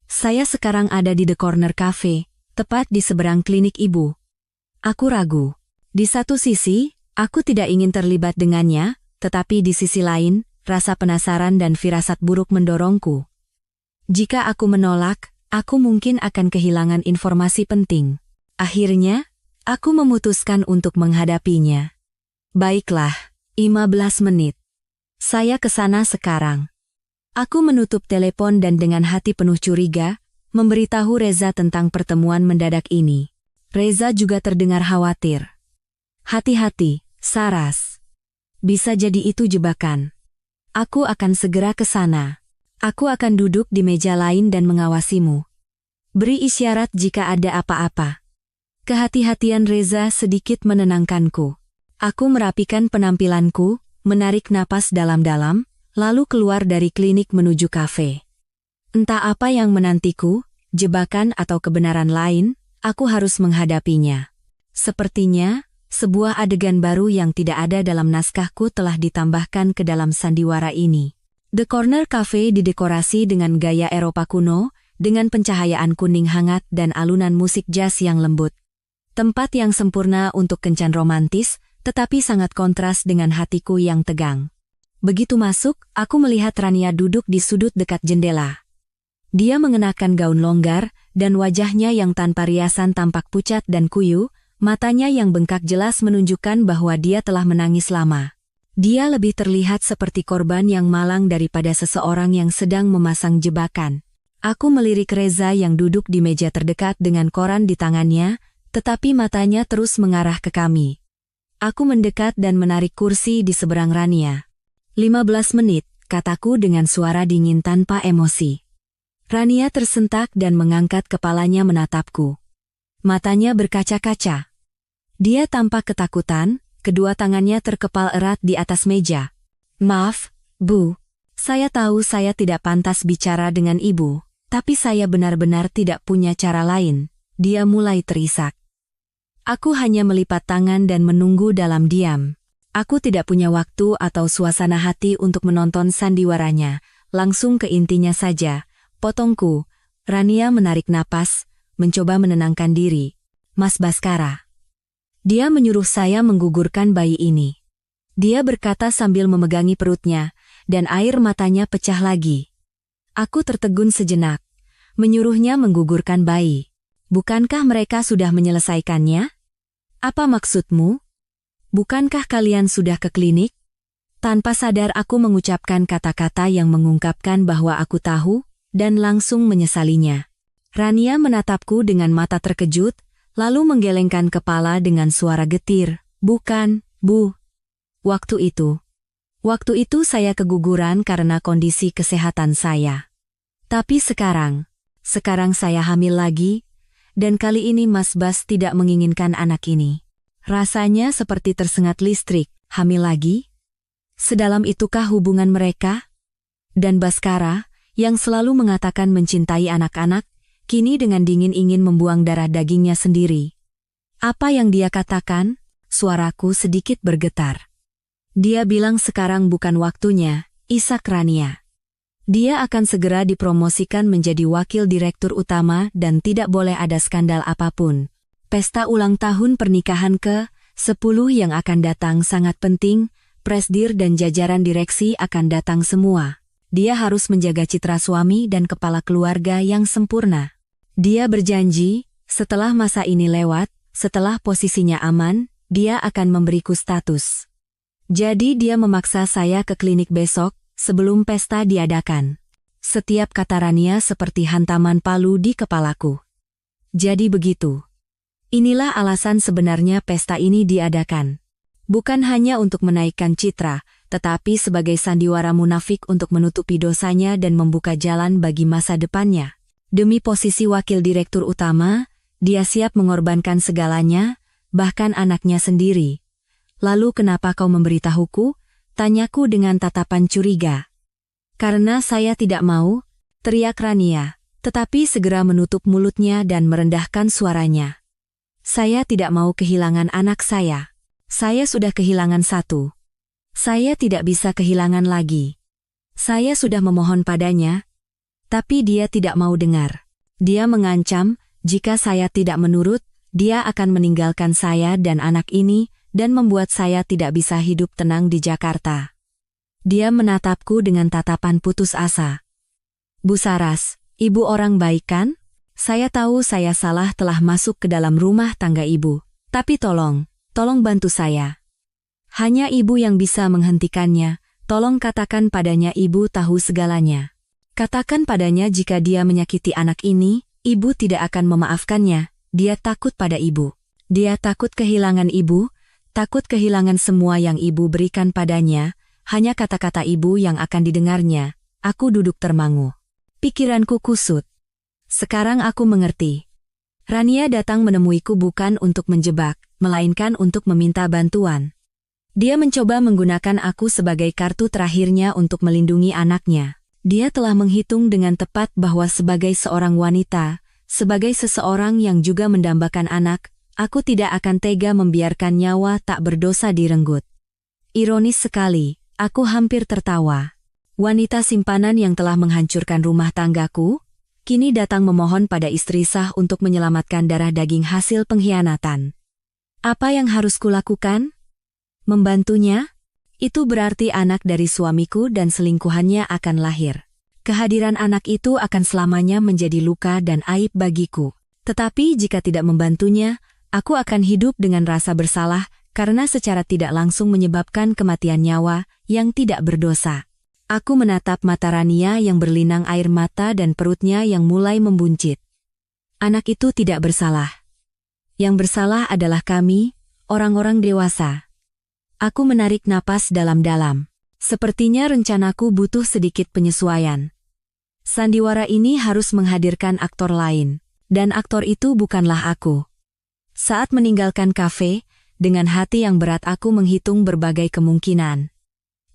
Saya sekarang ada di The Corner Cafe, tepat di seberang klinik Ibu. Aku ragu. Di satu sisi, aku tidak ingin terlibat dengannya, tetapi di sisi lain, rasa penasaran dan firasat buruk mendorongku. Jika aku menolak, aku mungkin akan kehilangan informasi penting. Akhirnya, aku memutuskan untuk menghadapinya. Baiklah, 15 menit. Saya ke sana sekarang. Aku menutup telepon dan dengan hati penuh curiga, memberitahu Reza tentang pertemuan mendadak ini. Reza juga terdengar khawatir. Hati-hati, Saras. Bisa jadi itu jebakan. Aku akan segera ke sana. Aku akan duduk di meja lain dan mengawasimu. Beri isyarat jika ada apa-apa. Kehati-hatian Reza sedikit menenangkanku. Aku merapikan penampilanku, menarik napas dalam-dalam, lalu keluar dari klinik menuju kafe. Entah apa yang menantiku, jebakan atau kebenaran lain, aku harus menghadapinya. Sepertinya, sebuah adegan baru yang tidak ada dalam naskahku telah ditambahkan ke dalam sandiwara ini. The Corner Cafe didekorasi dengan gaya Eropa kuno, dengan pencahayaan kuning hangat dan alunan musik jazz yang lembut. Tempat yang sempurna untuk kencan romantis, tetapi sangat kontras dengan hatiku yang tegang. Begitu masuk, aku melihat Rania duduk di sudut dekat jendela. Dia mengenakan gaun longgar, dan wajahnya yang tanpa riasan tampak pucat dan kuyu, matanya yang bengkak jelas menunjukkan bahwa dia telah menangis lama. Dia lebih terlihat seperti korban yang malang daripada seseorang yang sedang memasang jebakan. Aku melirik Reza yang duduk di meja terdekat dengan koran di tangannya, tetapi matanya terus mengarah ke kami. Aku mendekat dan menarik kursi di seberang Rania. 15 menit, kataku dengan suara dingin tanpa emosi. Rania tersentak dan mengangkat kepalanya menatapku. Matanya berkaca-kaca. Dia tampak ketakutan, kedua tangannya terkepal erat di atas meja. Maaf, Bu. Saya tahu saya tidak pantas bicara dengan Ibu, tapi saya benar-benar tidak punya cara lain. Dia mulai terisak. Aku hanya melipat tangan dan menunggu dalam diam. Aku tidak punya waktu atau suasana hati untuk menonton sandiwaranya, langsung ke intinya saja, potongku. Rania menarik napas, mencoba menenangkan diri. Mas Baskara. Dia menyuruh saya menggugurkan bayi ini. Dia berkata sambil memegangi perutnya, dan air matanya pecah lagi. Aku tertegun sejenak. Menyuruhnya menggugurkan bayi. Bukankah mereka sudah menyelesaikannya? Apa maksudmu? Bukankah kalian sudah ke klinik? Tanpa sadar aku mengucapkan kata-kata yang mengungkapkan bahwa aku tahu, dan langsung menyesalinya. Rania menatapku dengan mata terkejut, lalu menggelengkan kepala dengan suara getir. Bukan, Bu. Waktu itu saya keguguran karena kondisi kesehatan saya. Tapi sekarang saya hamil lagi, dan kali ini Mas Bas tidak menginginkan anak ini. Rasanya seperti tersengat listrik. Hamil lagi? Sedalam itukah hubungan mereka? Dan Baskara, yang selalu mengatakan mencintai anak-anak, kini dengan dingin ingin membuang darah dagingnya sendiri. Apa yang dia katakan? Suaraku sedikit bergetar. Dia bilang sekarang bukan waktunya, isak Rania. Dia akan segera dipromosikan menjadi wakil direktur utama dan tidak boleh ada skandal apapun. Pesta ulang tahun pernikahan ke-10 yang akan datang sangat penting, presdir dan jajaran direksi akan datang semua. Dia harus menjaga citra suami dan kepala keluarga yang sempurna. Dia berjanji, setelah masa ini lewat, setelah posisinya aman, dia akan memberiku status. Jadi dia memaksa saya ke klinik besok, sebelum pesta diadakan. Setiap kata Rania seperti hantaman palu di kepalaku. Jadi begitu. Inilah alasan sebenarnya pesta ini diadakan. Bukan hanya untuk menaikkan citra, tetapi sebagai sandiwara munafik untuk menutupi dosanya dan membuka jalan bagi masa depannya. Demi posisi wakil direktur utama, dia siap mengorbankan segalanya, bahkan anaknya sendiri. Lalu kenapa kau memberitahuku? Tanyaku dengan tatapan curiga. Karena saya tidak mau, teriak Rania, tetapi segera menutup mulutnya dan merendahkan suaranya. Saya tidak mau kehilangan anak saya. Saya sudah kehilangan satu. Saya tidak bisa kehilangan lagi. Saya sudah memohon padanya, tapi dia tidak mau dengar. Dia mengancam, jika saya tidak menurut, dia akan meninggalkan saya dan anak ini, dan membuat saya tidak bisa hidup tenang di Jakarta. Dia menatapku dengan tatapan putus asa. Bu Saras, ibu orang baik kan? Saya tahu saya salah telah masuk ke dalam rumah tangga ibu. Tapi tolong bantu saya. Hanya ibu yang bisa menghentikannya, tolong katakan padanya ibu tahu segalanya. Katakan padanya jika dia menyakiti anak ini, ibu tidak akan memaafkannya, dia takut pada ibu. Dia takut kehilangan ibu, takut kehilangan semua yang ibu berikan padanya, hanya kata-kata ibu yang akan didengarnya. Aku duduk termangu. Pikiranku kusut. Sekarang aku mengerti. Rania datang menemuiku bukan untuk menjebak, melainkan untuk meminta bantuan. Dia mencoba menggunakan aku sebagai kartu terakhirnya untuk melindungi anaknya. Dia telah menghitung dengan tepat bahwa sebagai seorang wanita, sebagai seseorang yang juga mendambakan anak, aku tidak akan tega membiarkan nyawa tak berdosa direnggut. Ironis sekali, aku hampir tertawa. Wanita simpanan yang telah menghancurkan rumah tanggaku, kini datang memohon pada istri sah untuk menyelamatkan darah daging hasil pengkhianatan. Apa yang harus kulakukan? Membantunya? Itu berarti anak dari suamiku dan selingkuhannya akan lahir. Kehadiran anak itu akan selamanya menjadi luka dan aib bagiku. Tetapi jika tidak membantunya, aku akan hidup dengan rasa bersalah karena secara tidak langsung menyebabkan kematian nyawa yang tidak berdosa. Aku menatap mata Rania yang berlinang air mata dan perutnya yang mulai membuncit. Anak itu tidak bersalah. Yang bersalah adalah kami, orang-orang dewasa. Aku menarik napas dalam-dalam. Sepertinya rencanaku butuh sedikit penyesuaian. Sandiwara ini harus menghadirkan aktor lain, dan aktor itu bukanlah aku. Saat meninggalkan kafe, dengan hati yang berat aku menghitung berbagai kemungkinan.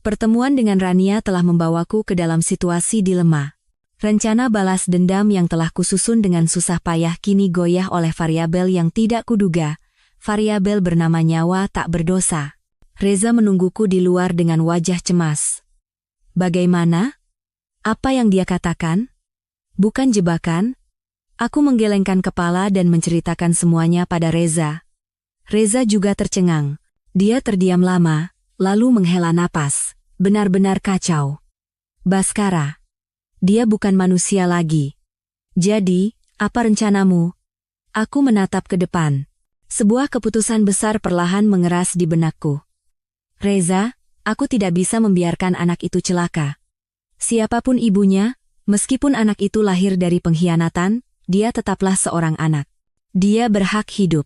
Pertemuan dengan Rania telah membawaku ke dalam situasi dilema. Rencana balas dendam yang telah kususun dengan susah payah kini goyah oleh variabel yang tidak kuduga, variabel bernama nyawa tak berdosa. Reza menungguku di luar dengan wajah cemas. Bagaimana? Apa yang dia katakan? Bukan jebakan? Aku menggelengkan kepala dan menceritakan semuanya pada Reza. Reza juga tercengang. Dia terdiam lama, lalu menghela napas. Benar-benar kacau. Baskara. Dia bukan manusia lagi. Jadi, apa rencanamu? Aku menatap ke depan. Sebuah keputusan besar perlahan mengeras di benakku. Reza, aku tidak bisa membiarkan anak itu celaka. Siapapun ibunya, meskipun anak itu lahir dari pengkhianatan, dia tetaplah seorang anak. Dia berhak hidup.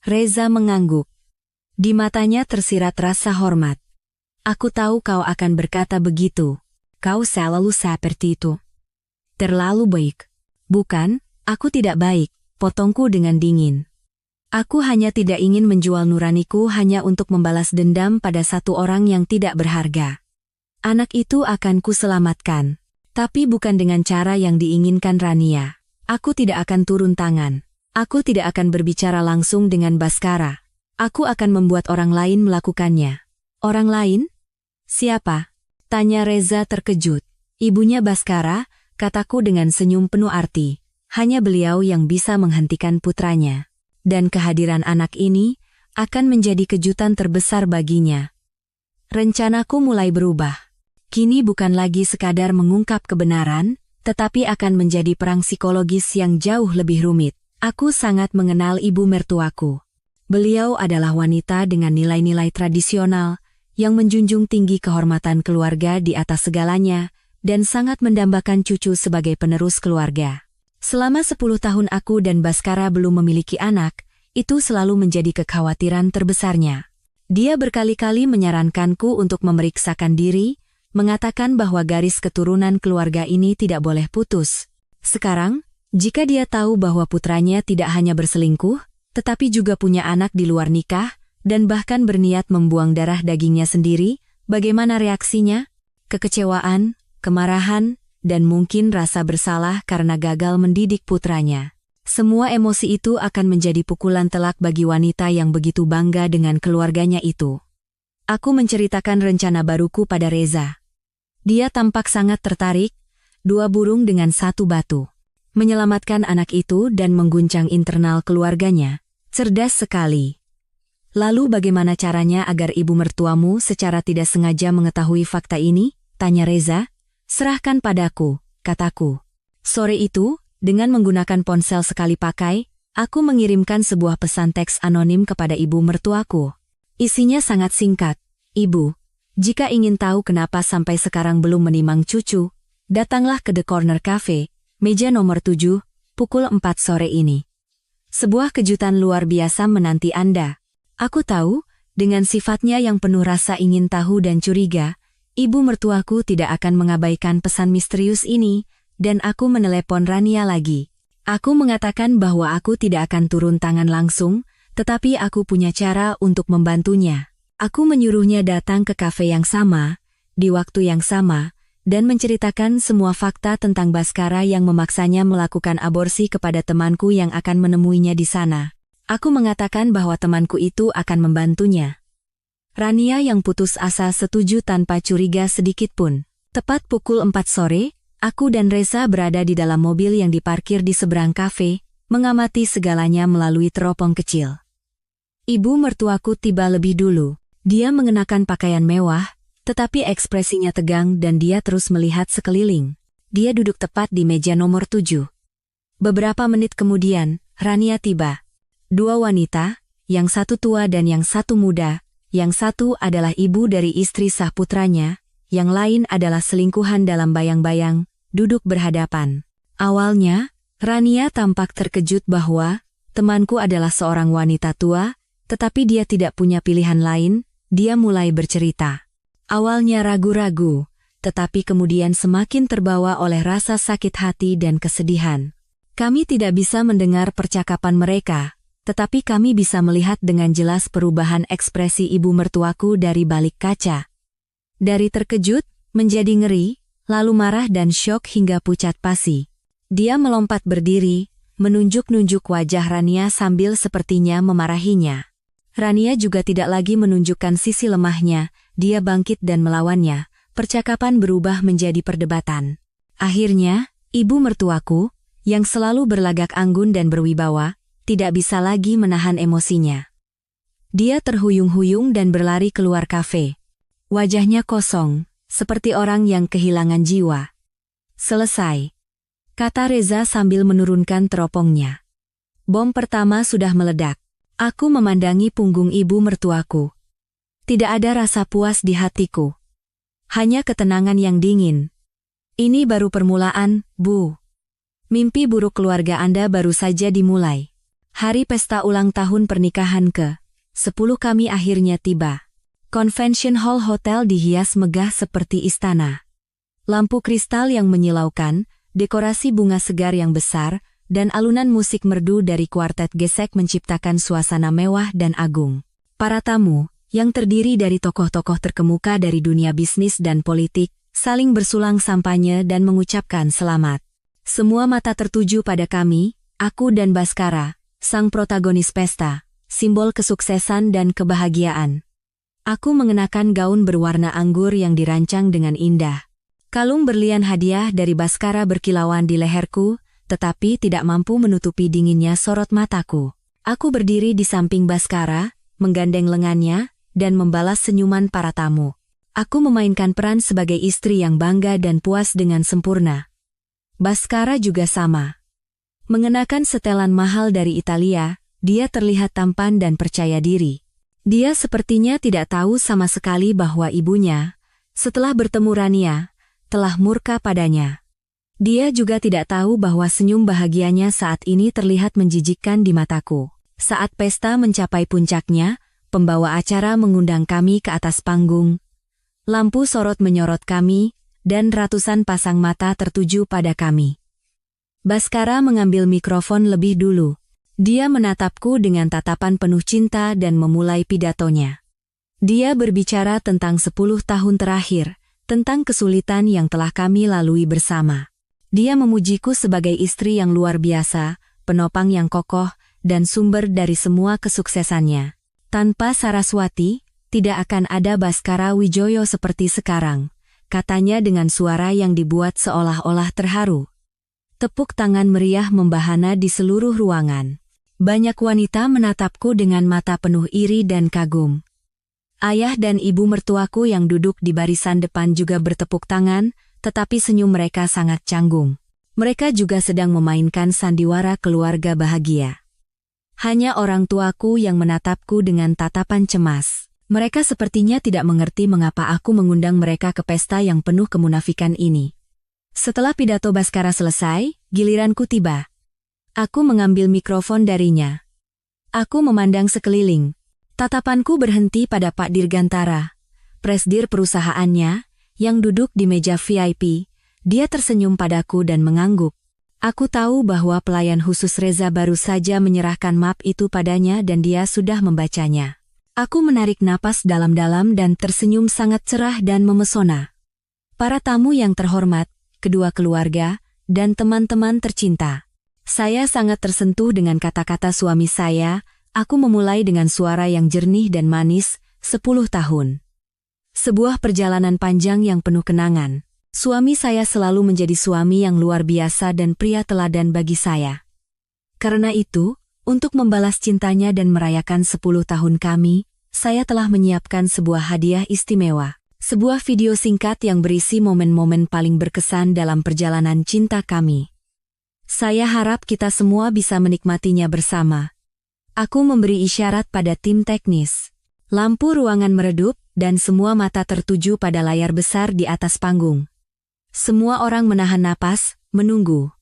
Reza mengangguk. Di matanya tersirat rasa hormat. Aku tahu kau akan berkata begitu. Kau selalu seperti itu. Terlalu baik. Bukan, aku tidak baik, potongku dengan dingin. Aku hanya tidak ingin menjual nuraniku hanya untuk membalas dendam pada satu orang yang tidak berharga. Anak itu akan kuselamatkan. Tapi bukan dengan cara yang diinginkan Rania. Aku tidak akan turun tangan. Aku tidak akan berbicara langsung dengan Baskara. Aku akan membuat orang lain melakukannya. Orang lain? Siapa? Tanya Reza terkejut. Ibunya Baskara, kataku dengan senyum penuh arti. Hanya beliau yang bisa menghentikan putranya. Dan kehadiran anak ini akan menjadi kejutan terbesar baginya. Rencanaku mulai berubah. Kini bukan lagi sekadar mengungkap kebenaran, tetapi akan menjadi perang psikologis yang jauh lebih rumit. Aku sangat mengenal ibu mertuaku. Beliau adalah wanita dengan nilai-nilai tradisional, yang menjunjung tinggi kehormatan keluarga di atas segalanya, dan sangat mendambakan cucu sebagai penerus keluarga. Selama 10 tahun aku dan Baskara belum memiliki anak, itu selalu menjadi kekhawatiran terbesarnya. Dia berkali-kali menyarankanku untuk memeriksakan diri, mengatakan bahwa garis keturunan keluarga ini tidak boleh putus. Sekarang, jika dia tahu bahwa putranya tidak hanya berselingkuh, tetapi juga punya anak di luar nikah, dan bahkan berniat membuang darah dagingnya sendiri, bagaimana reaksinya? Kekecewaan, kemarahan, dan mungkin rasa bersalah karena gagal mendidik putranya. Semua emosi itu akan menjadi pukulan telak bagi wanita yang begitu bangga dengan keluarganya itu. Aku menceritakan rencana baruku pada Reza. Dia tampak sangat tertarik, 2 burung dengan 1 batu. Menyelamatkan anak itu dan mengguncang internal keluarganya. Cerdas sekali. Lalu bagaimana caranya agar ibu mertuamu secara tidak sengaja mengetahui fakta ini? Tanya Reza. Serahkan padaku, kataku. Sore itu, dengan menggunakan ponsel sekali pakai, aku mengirimkan sebuah pesan teks anonim kepada ibu mertuaku. Isinya sangat singkat. Ibu, jika ingin tahu kenapa sampai sekarang belum menimang cucu, datanglah ke The Corner Cafe, meja nomor 7, pukul 4 sore ini. Sebuah kejutan luar biasa menanti Anda. Aku tahu, dengan sifatnya yang penuh rasa ingin tahu dan curiga, ibu mertuaku tidak akan mengabaikan pesan misterius ini, dan aku menelepon Rania lagi. Aku mengatakan bahwa aku tidak akan turun tangan langsung, tetapi aku punya cara untuk membantunya. Aku menyuruhnya datang ke kafe yang sama, di waktu yang sama, dan menceritakan semua fakta tentang Baskara yang memaksanya melakukan aborsi kepada temanku yang akan menemuinya di sana. Aku mengatakan bahwa temanku itu akan membantunya. Rania yang putus asa setuju tanpa curiga sedikit pun. Tepat pukul 4 sore, aku dan Reza berada di dalam mobil yang diparkir di seberang kafe, mengamati segalanya melalui teropong kecil. Ibu mertuaku tiba lebih dulu. Dia mengenakan pakaian mewah, tetapi ekspresinya tegang dan dia terus melihat sekeliling. Dia duduk tepat di meja nomor 7. Beberapa menit kemudian, Rania tiba. 2 wanita, yang satu tua dan yang satu muda, yang satu adalah ibu dari istri sah putranya, yang lain adalah selingkuhan dalam bayang-bayang, duduk berhadapan. Awalnya, Rania tampak terkejut bahwa temanku adalah seorang wanita tua, tetapi dia tidak punya pilihan lain, dia mulai bercerita. Awalnya ragu-ragu, tetapi kemudian semakin terbawa oleh rasa sakit hati dan kesedihan. Kami tidak bisa mendengar percakapan mereka, tetapi kami bisa melihat dengan jelas perubahan ekspresi ibu mertuaku dari balik kaca. Dari terkejut, menjadi ngeri, lalu marah dan syok hingga pucat pasi. Dia melompat berdiri, menunjuk-nunjuk wajah Rania sambil sepertinya memarahinya. Rania juga tidak lagi menunjukkan sisi lemahnya, dia bangkit dan melawannya. Percakapan berubah menjadi perdebatan. Akhirnya, ibu mertuaku, yang selalu berlagak anggun dan berwibawa, tidak bisa lagi menahan emosinya. Dia terhuyung-huyung dan berlari keluar kafe. Wajahnya kosong, seperti orang yang kehilangan jiwa. Selesai, kata Reza sambil menurunkan teropongnya. Bom pertama sudah meledak. Aku memandangi punggung ibu mertuaku. Tidak ada rasa puas di hatiku. Hanya ketenangan yang dingin. Ini baru permulaan, Bu. Mimpi buruk keluarga Anda baru saja dimulai. Hari pesta ulang tahun pernikahan ke-10 kami akhirnya tiba. Convention Hall Hotel dihias megah seperti istana. Lampu kristal yang menyilaukan, dekorasi bunga segar yang besar, dan alunan musik merdu dari kuartet gesek menciptakan suasana mewah dan agung. Para tamu, yang terdiri dari tokoh-tokoh terkemuka dari dunia bisnis dan politik, saling bersulang sampanye dan mengucapkan selamat. Semua mata tertuju pada kami, aku dan Baskara, sang protagonis pesta, simbol kesuksesan dan kebahagiaan. Aku mengenakan gaun berwarna anggur yang dirancang dengan indah. Kalung berlian hadiah dari Baskara berkilauan di leherku, tetapi tidak mampu menutupi dinginnya sorot mataku. Aku berdiri di samping Baskara, menggandeng lengannya, dan membalas senyuman para tamu. Aku memainkan peran sebagai istri yang bangga dan puas dengan sempurna. Baskara juga sama. Mengenakan setelan mahal dari Italia, dia terlihat tampan dan percaya diri. Dia sepertinya tidak tahu sama sekali bahwa ibunya, setelah bertemu Rania, telah murka padanya. Dia juga tidak tahu bahwa senyum bahagianya saat ini terlihat menjijikkan di mataku. Saat pesta mencapai puncaknya, pembawa acara mengundang kami ke atas panggung. Lampu sorot menyorot kami, dan ratusan pasang mata tertuju pada kami. Baskara mengambil mikrofon lebih dulu. Dia menatapku dengan tatapan penuh cinta dan memulai pidatonya. Dia berbicara tentang 10 tahun terakhir, tentang kesulitan yang telah kami lalui bersama. Dia memujiku sebagai istri yang luar biasa, penopang yang kokoh, dan sumber dari semua kesuksesannya. Tanpa Saraswati, tidak akan ada Baskara Wijoyo seperti sekarang, katanya dengan suara yang dibuat seolah-olah terharu. Tepuk tangan meriah membahana di seluruh ruangan. Banyak wanita menatapku dengan mata penuh iri dan kagum. Ayah dan ibu mertuaku yang duduk di barisan depan juga bertepuk tangan, tetapi senyum mereka sangat canggung. Mereka juga sedang memainkan sandiwara keluarga bahagia. Hanya orang tuaku yang menatapku dengan tatapan cemas. Mereka sepertinya tidak mengerti mengapa aku mengundang mereka ke pesta yang penuh kemunafikan ini. Setelah pidato Baskara selesai, giliranku tiba. Aku mengambil mikrofon darinya. Aku memandang sekeliling. Tatapanku berhenti pada Pak Dirgantara, presdir perusahaannya, yang duduk di meja VIP. Dia tersenyum padaku dan mengangguk. Aku tahu bahwa pelayan khusus Reza baru saja menyerahkan map itu padanya dan dia sudah membacanya. Aku menarik napas dalam-dalam dan tersenyum sangat cerah dan memesona. Para tamu yang terhormat, kedua keluarga, dan teman-teman tercinta. Saya sangat tersentuh dengan kata-kata suami saya. Aku memulai dengan suara yang jernih dan manis, 10 tahun. Sebuah perjalanan panjang yang penuh kenangan. Suami saya selalu menjadi suami yang luar biasa dan pria teladan bagi saya. Karena itu, untuk membalas cintanya dan merayakan 10 tahun kami, saya telah menyiapkan sebuah hadiah istimewa. Sebuah video singkat yang berisi momen-momen paling berkesan dalam perjalanan cinta kami. Saya harap kita semua bisa menikmatinya bersama. Aku memberi isyarat pada tim teknis. Lampu ruangan meredup, dan semua mata tertuju pada layar besar di atas panggung. Semua orang menahan napas, menunggu.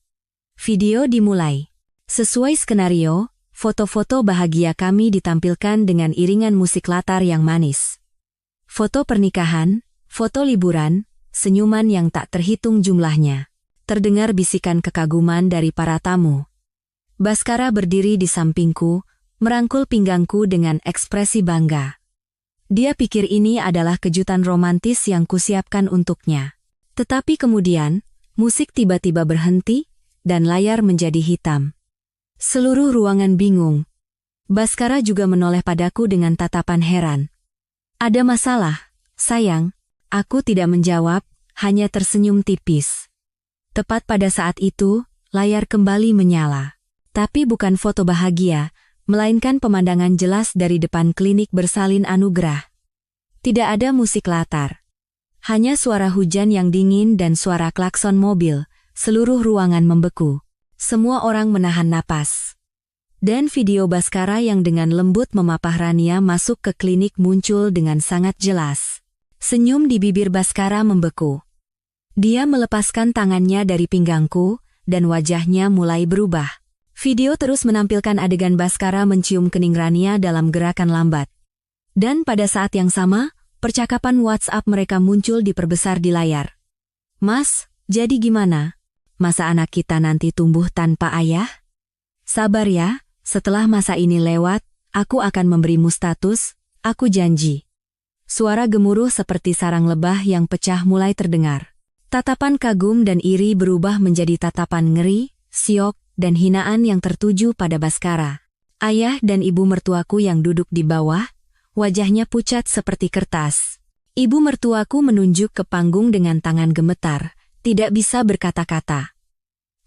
Video dimulai. Sesuai skenario, foto-foto bahagia kami ditampilkan dengan iringan musik latar yang manis. Foto pernikahan, foto liburan, senyuman yang tak terhitung jumlahnya. Terdengar bisikan kekaguman dari para tamu. Baskara berdiri di sampingku, merangkul pinggangku dengan ekspresi bangga. Dia pikir ini adalah kejutan romantis yang kusiapkan untuknya. Tetapi kemudian, musik tiba-tiba berhenti, dan layar menjadi hitam. Seluruh ruangan bingung. Baskara juga menoleh padaku dengan tatapan heran. Ada masalah, sayang. Aku tidak menjawab, hanya tersenyum tipis. Tepat pada saat itu, layar kembali menyala. Tapi bukan foto bahagia, melainkan pemandangan jelas dari depan klinik bersalin anugerah. Tidak ada musik latar. Hanya suara hujan yang dingin dan suara klakson mobil, seluruh ruangan membeku. Semua orang menahan napas. Dan video Baskara yang dengan lembut memapah Rania masuk ke klinik muncul dengan sangat jelas. Senyum di bibir Baskara membeku. Dia melepaskan tangannya dari pinggangku, dan wajahnya mulai berubah. Video terus menampilkan adegan Baskara mencium kening Rania dalam gerakan lambat. Dan pada saat yang sama, percakapan WhatsApp mereka muncul diperbesar di layar. "Mas, jadi gimana? Masa anak kita nanti tumbuh tanpa ayah? Sabar ya, setelah masa ini lewat, aku akan memberimu status, aku janji." Suara gemuruh seperti sarang lebah yang pecah mulai terdengar. Tatapan kagum dan iri berubah menjadi tatapan ngeri, syok, dan hinaan yang tertuju pada Baskara. Ayah dan ibu mertuaku yang duduk di bawah, wajahnya pucat seperti kertas. Ibu mertuaku menunjuk ke panggung dengan tangan gemetar, tidak bisa berkata-kata.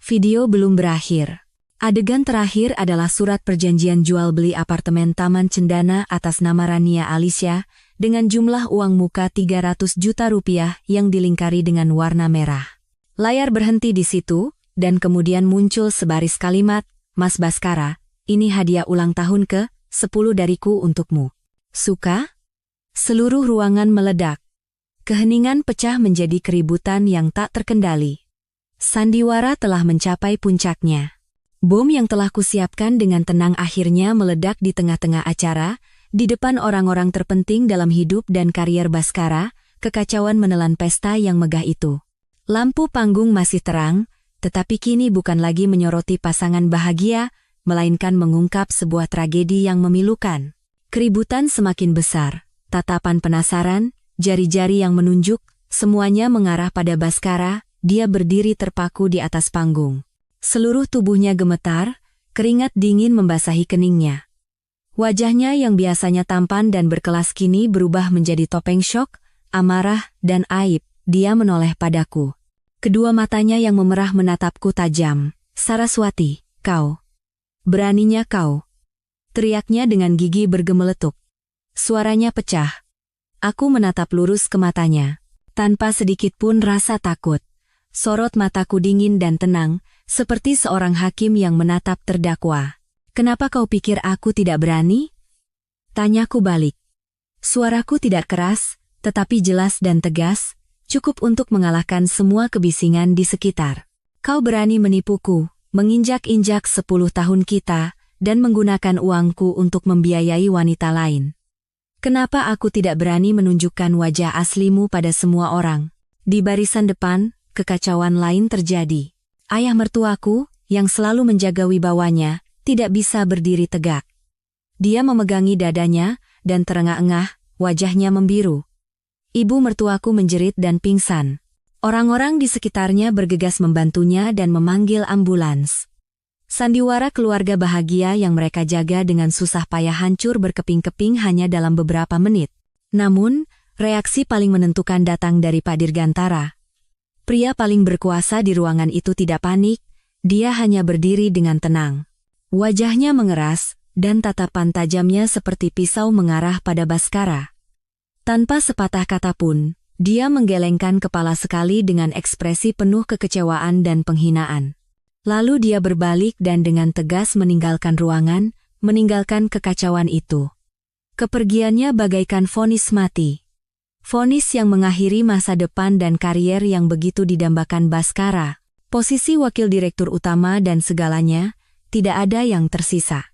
Video belum berakhir. Adegan terakhir adalah surat perjanjian jual beli apartemen Taman Cendana atas nama Rania Alicia, dengan jumlah uang muka 300 juta rupiah yang dilingkari dengan warna merah. Layar berhenti di situ, dan kemudian muncul sebaris kalimat, "Mas Baskara, ini hadiah ulang tahun ke-10 dariku untukmu. Suka?" Seluruh ruangan meledak. Keheningan pecah menjadi keributan yang tak terkendali. Sandiwara telah mencapai puncaknya. Bom yang telah kusiapkan dengan tenang akhirnya meledak di tengah-tengah acara, di depan orang-orang terpenting dalam hidup dan karier Baskara. Kekacauan menelan pesta yang megah itu. Lampu panggung masih terang, tetapi kini bukan lagi menyoroti pasangan bahagia, melainkan mengungkap sebuah tragedi yang memilukan. Keributan semakin besar, tatapan penasaran, jari-jari yang menunjuk, semuanya mengarah pada Baskara. Dia berdiri terpaku di atas panggung. Seluruh tubuhnya gemetar, keringat dingin membasahi keningnya. Wajahnya yang biasanya tampan dan berkelas kini berubah menjadi topeng syok, amarah, dan aib. Dia menoleh padaku. Kedua matanya yang memerah menatapku tajam. "Saraswati, kau. Beraninya kau." Teriaknya dengan gigi bergemeletuk. Suaranya pecah. Aku menatap lurus ke matanya. Tanpa sedikit pun rasa takut. Sorot mataku dingin dan tenang, seperti seorang hakim yang menatap terdakwa. "Kenapa kau pikir aku tidak berani?" Tanyaku balik. Suaraku tidak keras, tetapi jelas dan tegas, cukup untuk mengalahkan semua kebisingan di sekitar. "Kau berani menipuku, menginjak-injak 10 tahun kita, dan menggunakan uangku untuk membiayai wanita lain. Kenapa aku tidak berani menunjukkan wajah aslimu pada semua orang?" Di barisan depan, kekacauan lain terjadi. Ayah mertuaku, yang selalu menjaga wibawanya, tidak bisa berdiri tegak. Dia memegangi dadanya, dan terengah-engah, wajahnya membiru. Ibu mertuaku menjerit dan pingsan. Orang-orang di sekitarnya bergegas membantunya dan memanggil ambulans. Sandiwara keluarga bahagia yang mereka jaga dengan susah payah hancur berkeping-keping hanya dalam beberapa menit. Namun, reaksi paling menentukan datang dari Pak Dirgantara. Pria paling berkuasa di ruangan itu tidak panik, dia hanya berdiri dengan tenang. Wajahnya mengeras, dan tatapan tajamnya seperti pisau mengarah pada Baskara. Tanpa sepatah kata pun, dia menggelengkan kepala sekali dengan ekspresi penuh kekecewaan dan penghinaan. Lalu dia berbalik dan dengan tegas meninggalkan ruangan, meninggalkan kekacauan itu. Kepergiannya bagaikan vonis mati. Vonis yang mengakhiri masa depan dan karier yang begitu didambakan Baskara. Posisi wakil direktur utama dan segalanya, tidak ada yang tersisa.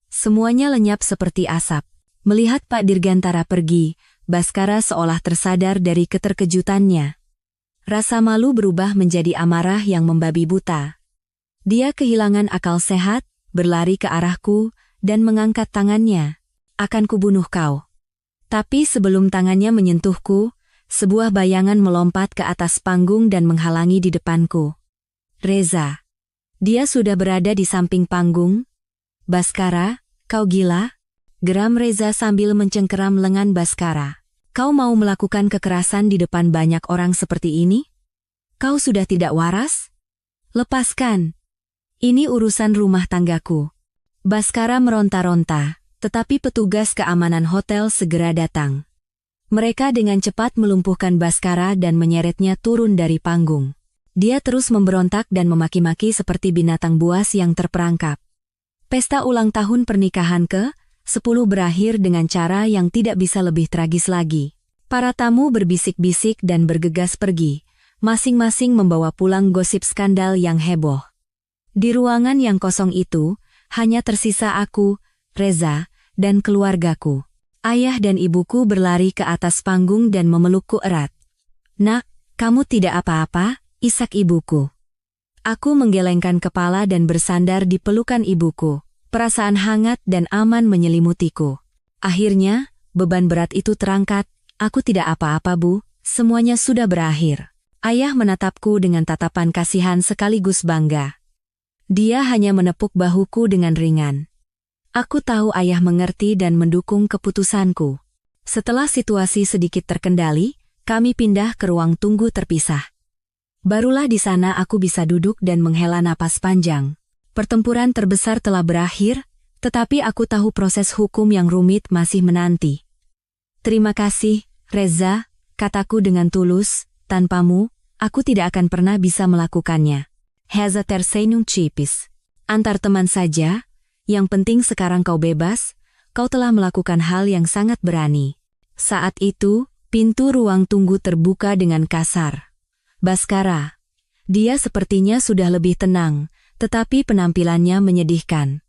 Semuanya lenyap seperti asap. Melihat Pak Dirgantara pergi, Baskara seolah tersadar dari keterkejutannya. Rasa malu berubah menjadi amarah yang membabi buta. Dia kehilangan akal sehat, berlari ke arahku, dan mengangkat tangannya. "Akan kubunuh kau." Tapi sebelum tangannya menyentuhku, sebuah bayangan melompat ke atas panggung dan menghalangi di depanku. Reza. Dia sudah berada di samping panggung. "Baskara, kau gila?" Geram Reza sambil mencengkeram lengan Baskara. "Kau mau melakukan kekerasan di depan banyak orang seperti ini? Kau sudah tidak waras? Lepaskan. Ini urusan rumah tanggaku." Baskara meronta-ronta, tetapi petugas keamanan hotel segera datang. Mereka dengan cepat melumpuhkan Baskara dan menyeretnya turun dari panggung. Dia terus memberontak dan memaki-maki seperti binatang buas yang terperangkap. Pesta ulang tahun pernikahan ke-10 berakhir dengan cara yang tidak bisa lebih tragis lagi. Para tamu berbisik-bisik dan bergegas pergi, masing-masing membawa pulang gosip skandal yang heboh. Di ruangan yang kosong itu, hanya tersisa aku, Reza, dan keluargaku. Ayah dan ibuku berlari ke atas panggung dan memelukku erat. "Nak, kamu tidak apa-apa?" isak ibuku. Aku menggelengkan kepala dan bersandar di pelukan ibuku. Perasaan hangat dan aman menyelimutiku. Akhirnya, beban berat itu terangkat. "Aku tidak apa-apa, Bu. Semuanya sudah berakhir." Ayah menatapku dengan tatapan kasihan sekaligus bangga. Dia hanya menepuk bahuku dengan ringan. Aku tahu ayah mengerti dan mendukung keputusanku. Setelah situasi sedikit terkendali, kami pindah ke ruang tunggu terpisah. Barulah di sana aku bisa duduk dan menghela napas panjang. Pertempuran terbesar telah berakhir, tetapi aku tahu proses hukum yang rumit masih menanti. "Terima kasih, Reza," kataku dengan tulus, "tanpamu, aku tidak akan pernah bisa melakukannya." Heza tersenyum tipis. "Antar teman saja, yang penting sekarang kau bebas, kau telah melakukan hal yang sangat berani." Saat itu, pintu ruang tunggu terbuka dengan kasar. Baskara. Dia sepertinya sudah lebih tenang, tetapi penampilannya menyedihkan.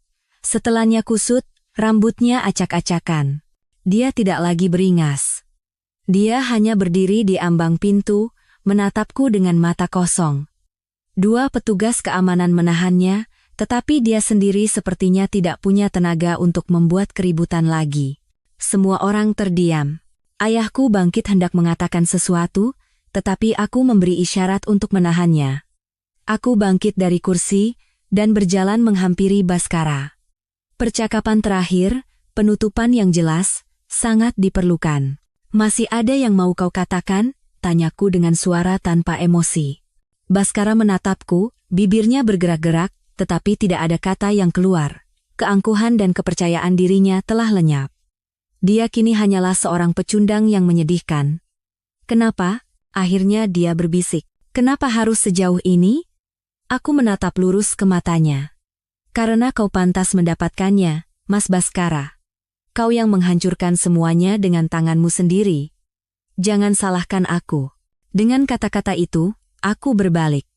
Setelannya kusut, rambutnya acak-acakan. Dia tidak lagi beringas. Dia hanya berdiri di ambang pintu, menatapku dengan mata kosong. Dua petugas keamanan menahannya, tetapi dia sendiri sepertinya tidak punya tenaga untuk membuat keributan lagi. Semua orang terdiam. Ayahku bangkit hendak mengatakan sesuatu, tetapi aku memberi isyarat untuk menahannya. Aku bangkit dari kursi, dan berjalan menghampiri Baskara. "Percakapan terakhir, penutupan yang jelas, sangat diperlukan. Masih ada yang mau kau katakan?" tanyaku dengan suara tanpa emosi. Baskara menatapku, bibirnya bergerak-gerak, tetapi tidak ada kata yang keluar. Keangkuhan dan kepercayaan dirinya telah lenyap. Dia kini hanyalah seorang pecundang yang menyedihkan. "Kenapa?" akhirnya dia berbisik. "Kenapa harus sejauh ini?" Aku menatap lurus ke matanya. "Karena kau pantas mendapatkannya, Mas Baskara. Kau yang menghancurkan semuanya dengan tanganmu sendiri. Jangan salahkan aku." Dengan kata-kata itu, aku berbalik.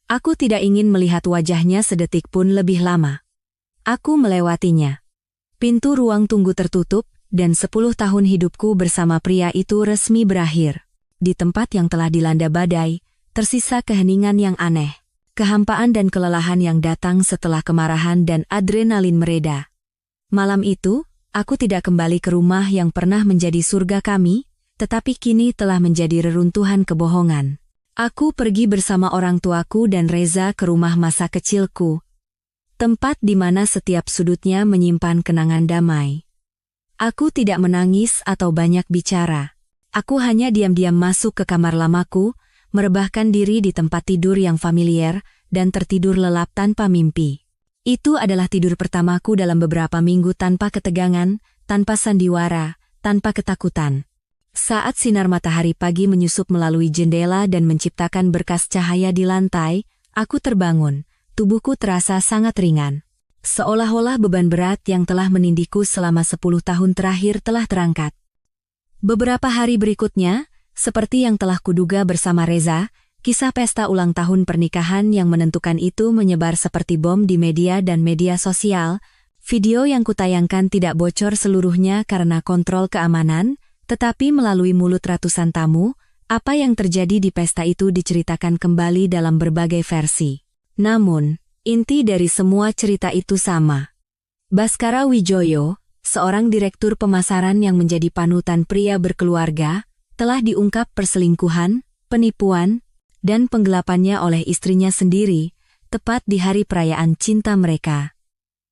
Aku tidak ingin melihat wajahnya sedetik pun lebih lama. Aku melewatinya. Pintu ruang tunggu tertutup, dan 10 tahun hidupku bersama pria itu resmi berakhir. Di tempat yang telah dilanda badai, tersisa keheningan yang aneh. Kehampaan dan kelelahan yang datang setelah kemarahan dan adrenalin mereda. Malam itu, aku tidak kembali ke rumah yang pernah menjadi surga kami, tetapi kini telah menjadi reruntuhan kebohongan. Aku pergi bersama orang tuaku dan Reza ke rumah masa kecilku. Tempat di mana setiap sudutnya menyimpan kenangan damai. Aku tidak menangis atau banyak bicara. Aku hanya diam-diam masuk ke kamar lamaku, merebahkan diri di tempat tidur yang familiar, dan tertidur lelap tanpa mimpi. Itu adalah tidur pertamaku dalam beberapa minggu tanpa ketegangan, tanpa sandiwara, tanpa ketakutan. Saat sinar matahari pagi menyusup melalui jendela dan menciptakan berkas cahaya di lantai, aku terbangun, tubuhku terasa sangat ringan. Seolah-olah beban berat yang telah menindihku selama 10 tahun terakhir telah terangkat. Beberapa hari berikutnya, seperti yang telah kuduga bersama Reza, kisah pesta ulang tahun pernikahan yang menentukan itu menyebar seperti bom di media dan media sosial. Video yang kutayangkan tidak bocor seluruhnya karena kontrol keamanan, tetapi melalui mulut ratusan tamu, apa yang terjadi di pesta itu diceritakan kembali dalam berbagai versi. Namun, inti dari semua cerita itu sama. Baskara Wijoyo, seorang direktur pemasaran yang menjadi panutan pria berkeluarga, telah diungkap perselingkuhan, penipuan, dan penggelapannya oleh istrinya sendiri, tepat di hari perayaan cinta mereka.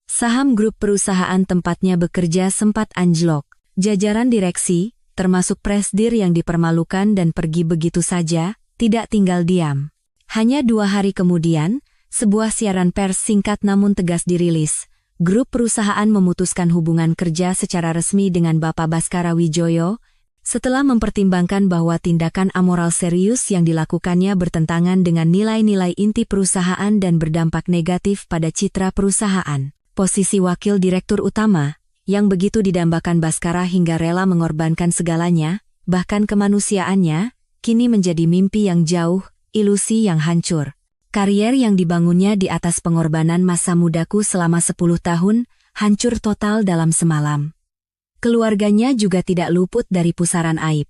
Saham grup perusahaan tempatnya bekerja sempat anjlok. Jajaran direksi, termasuk presidir yang dipermalukan dan pergi begitu saja, tidak tinggal diam. Hanya 2 hari kemudian, sebuah siaran pers singkat namun tegas dirilis. Grup perusahaan memutuskan hubungan kerja secara resmi dengan Bapak Baskara Wijoyo, setelah mempertimbangkan bahwa tindakan amoral serius yang dilakukannya bertentangan dengan nilai-nilai inti perusahaan dan berdampak negatif pada citra perusahaan. Posisi wakil direktur utama, yang begitu didambakan Baskara hingga rela mengorbankan segalanya, bahkan kemanusiaannya, kini menjadi mimpi yang jauh, ilusi yang hancur. Karier yang dibangunnya di atas pengorbanan masa mudaku selama 10 tahun, hancur total dalam semalam. Keluarganya juga tidak luput dari pusaran aib.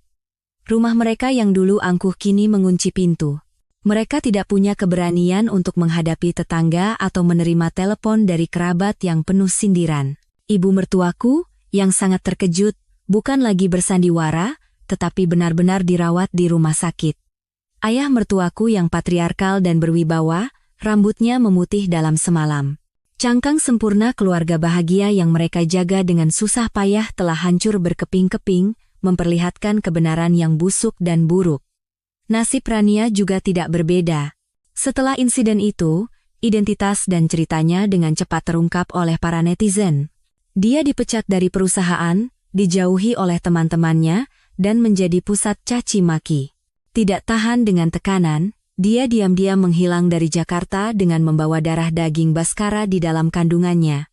Rumah mereka yang dulu angkuh kini mengunci pintu. Mereka tidak punya keberanian untuk menghadapi tetangga atau menerima telepon dari kerabat yang penuh sindiran. Ibu mertuaku, yang sangat terkejut, bukan lagi bersandiwara, tetapi benar-benar dirawat di rumah sakit. Ayah mertuaku yang patriarkal dan berwibawa, rambutnya memutih dalam semalam. Cangkang sempurna keluarga bahagia yang mereka jaga dengan susah payah telah hancur berkeping-keping, memperlihatkan kebenaran yang busuk dan buruk. Nasib Rania juga tidak berbeda. Setelah insiden itu, identitas dan ceritanya dengan cepat terungkap oleh para netizen. Dia dipecat dari perusahaan, dijauhi oleh teman-temannya, dan menjadi pusat caci maki. Tidak tahan dengan tekanan, dia diam-diam menghilang dari Jakarta dengan membawa darah daging Baskara di dalam kandungannya.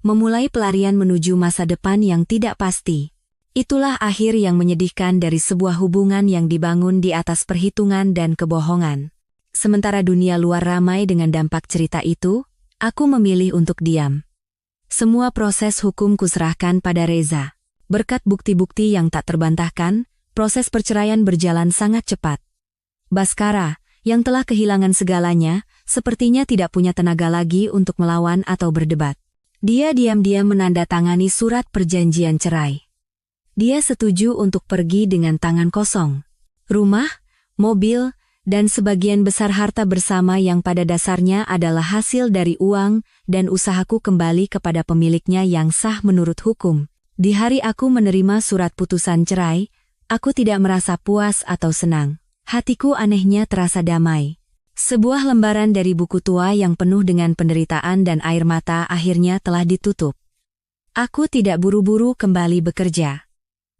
Memulai pelarian menuju masa depan yang tidak pasti. Itulah akhir yang menyedihkan dari sebuah hubungan yang dibangun di atas perhitungan dan kebohongan. Sementara dunia luar ramai dengan dampak cerita itu, aku memilih untuk diam. Semua proses hukum kuserahkan pada Reza. Berkat bukti-bukti yang tak terbantahkan, proses perceraian berjalan sangat cepat. Baskara, yang telah kehilangan segalanya, sepertinya tidak punya tenaga lagi untuk melawan atau berdebat. Dia diam-diam menandatangani surat perjanjian cerai. Dia setuju untuk pergi dengan tangan kosong. Rumah, mobil, dan sebagian besar harta bersama yang pada dasarnya adalah hasil dari uang dan usahaku kembali kepada pemiliknya yang sah menurut hukum. Di hari aku menerima surat putusan cerai, aku tidak merasa puas atau senang. Hatiku anehnya terasa damai. Sebuah lembaran dari buku tua yang penuh dengan penderitaan dan air mata akhirnya telah ditutup. Aku tidak buru-buru kembali bekerja.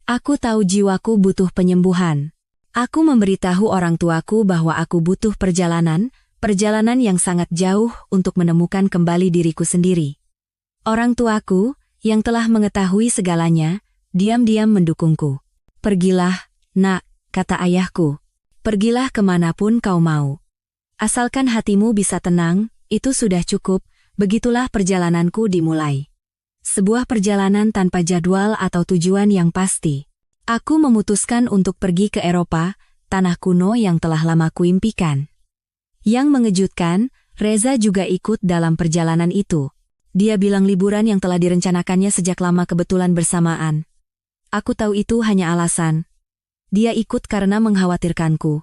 Aku tahu jiwaku butuh penyembuhan. Aku memberitahu orang tuaku bahwa aku butuh perjalanan yang sangat jauh untuk menemukan kembali diriku sendiri. Orang tuaku, yang telah mengetahui segalanya, diam-diam mendukungku. Pergilah, nak, kata ayahku. Pergilah kemanapun kau mau. Asalkan hatimu bisa tenang, itu sudah cukup, begitulah perjalananku dimulai. Sebuah perjalanan tanpa jadwal atau tujuan yang pasti. Aku memutuskan untuk pergi ke Eropa, tanah kuno yang telah lama kuimpikan. Yang mengejutkan, Reza juga ikut dalam perjalanan itu. Dia bilang liburan yang telah direncanakannya sejak lama kebetulan bersamaan. Aku tahu itu hanya alasan. Dia ikut karena mengkhawatirkanku.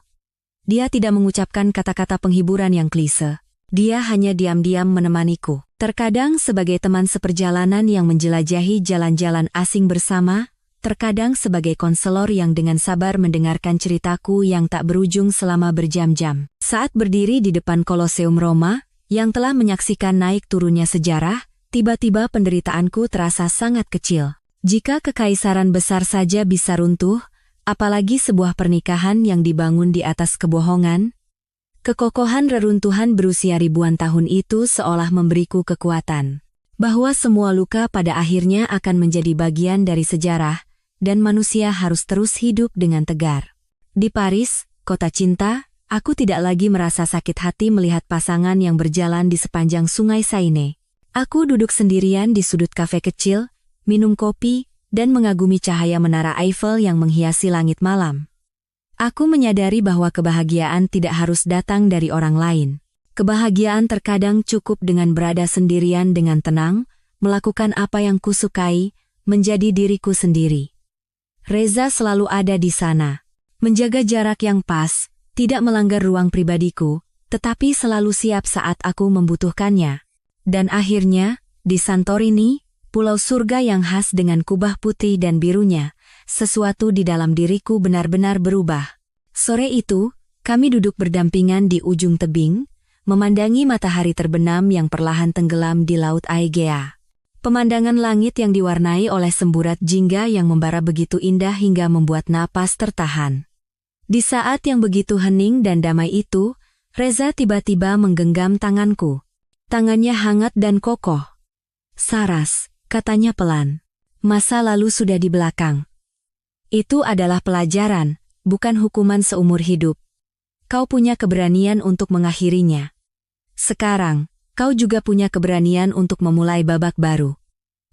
Dia tidak mengucapkan kata-kata penghiburan yang klise. Dia hanya diam-diam menemaniku. Terkadang sebagai teman seperjalanan yang menjelajahi jalan-jalan asing bersama, terkadang sebagai konselor yang dengan sabar mendengarkan ceritaku yang tak berujung selama berjam-jam. Saat berdiri di depan Koloseum Roma, yang telah menyaksikan naik turunnya sejarah, tiba-tiba penderitaanku terasa sangat kecil. Jika kekaisaran besar saja bisa runtuh, apalagi sebuah pernikahan yang dibangun di atas kebohongan. Kekokohan reruntuhan berusia ribuan tahun itu seolah memberiku kekuatan. Bahwa semua luka pada akhirnya akan menjadi bagian dari sejarah, dan manusia harus terus hidup dengan tegar. Di Paris, kota cinta, aku tidak lagi merasa sakit hati melihat pasangan yang berjalan di sepanjang sungai Seine. Aku duduk sendirian di sudut kafe kecil, minum kopi, dan mengagumi cahaya menara Eiffel yang menghiasi langit malam. Aku menyadari bahwa kebahagiaan tidak harus datang dari orang lain. Kebahagiaan terkadang cukup dengan berada sendirian dengan tenang, melakukan apa yang kusukai, menjadi diriku sendiri. Reza selalu ada di sana. Menjaga jarak yang pas, tidak melanggar ruang pribadiku, tetapi selalu siap saat aku membutuhkannya. Dan akhirnya, di Santorini, pulau surga yang khas dengan kubah putih dan birunya, sesuatu di dalam diriku benar-benar berubah. Sore itu, kami duduk berdampingan di ujung tebing, memandangi matahari terbenam yang perlahan tenggelam di Laut Aegea. Pemandangan langit yang diwarnai oleh semburat jingga yang membara begitu indah hingga membuat napas tertahan. Di saat yang begitu hening dan damai itu, Reza tiba-tiba menggenggam tanganku. Tangannya hangat dan kokoh. "Saras," katanya pelan. "Masa lalu sudah di belakang. Itu adalah pelajaran, bukan hukuman seumur hidup. Kau punya keberanian untuk mengakhirinya. Sekarang, kau juga punya keberanian untuk memulai babak baru.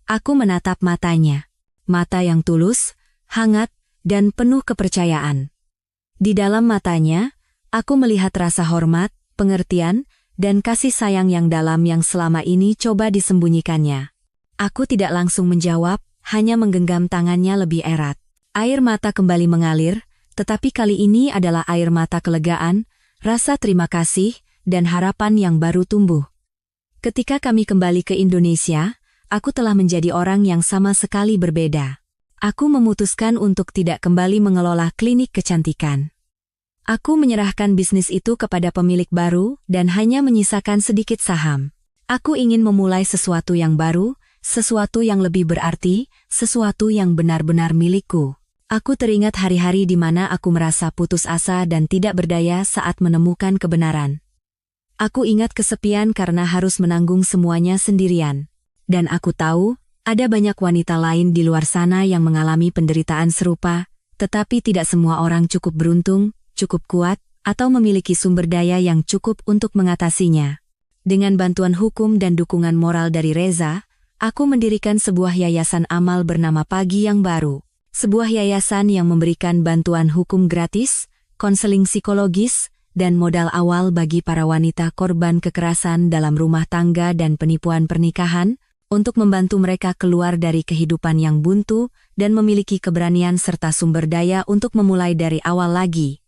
Aku menatap matanya. Mata yang tulus, hangat, dan penuh kepercayaan. Di dalam matanya, aku melihat rasa hormat, pengertian, dan kasih sayang yang dalam yang selama ini coba disembunyikannya. Aku tidak langsung menjawab, hanya menggenggam tangannya lebih erat. Air mata kembali mengalir, tetapi kali ini adalah air mata kelegaan, rasa terima kasih, dan harapan yang baru tumbuh. Ketika kami kembali ke Indonesia, aku telah menjadi orang yang sama sekali berbeda. Aku memutuskan untuk tidak kembali mengelola klinik kecantikan. Aku menyerahkan bisnis itu kepada pemilik baru dan hanya menyisakan sedikit saham. Aku ingin memulai sesuatu yang baru, sesuatu yang lebih berarti, sesuatu yang benar-benar milikku. Aku teringat hari-hari di mana aku merasa putus asa dan tidak berdaya saat menemukan kebenaran. Aku ingat kesepian karena harus menanggung semuanya sendirian. Dan aku tahu, ada banyak wanita lain di luar sana yang mengalami penderitaan serupa, tetapi tidak semua orang cukup beruntung, cukup kuat, atau memiliki sumber daya yang cukup untuk mengatasinya. Dengan bantuan hukum dan dukungan moral dari Reza, aku mendirikan sebuah yayasan amal bernama Pagi Yang Baru. Sebuah yayasan yang memberikan bantuan hukum gratis, konseling psikologis, dan modal awal bagi para wanita korban kekerasan dalam rumah tangga dan penipuan pernikahan, untuk membantu mereka keluar dari kehidupan yang buntu dan memiliki keberanian serta sumber daya untuk memulai dari awal lagi.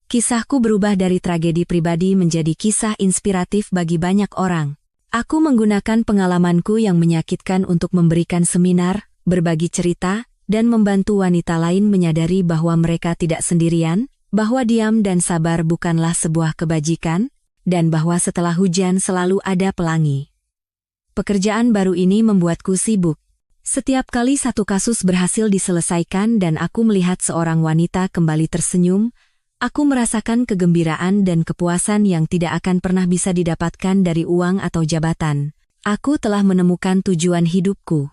Kisahku berubah dari tragedi pribadi menjadi kisah inspiratif bagi banyak orang. Aku menggunakan pengalamanku yang menyakitkan untuk memberikan seminar, berbagi cerita, dan membantu wanita lain menyadari bahwa mereka tidak sendirian, bahwa diam dan sabar bukanlah sebuah kebajikan, dan bahwa setelah hujan selalu ada pelangi. Pekerjaan baru ini membuatku sibuk. Setiap kali satu kasus berhasil diselesaikan dan aku melihat seorang wanita kembali tersenyum, aku merasakan kegembiraan dan kepuasan yang tidak akan pernah bisa didapatkan dari uang atau jabatan. Aku telah menemukan tujuan hidupku.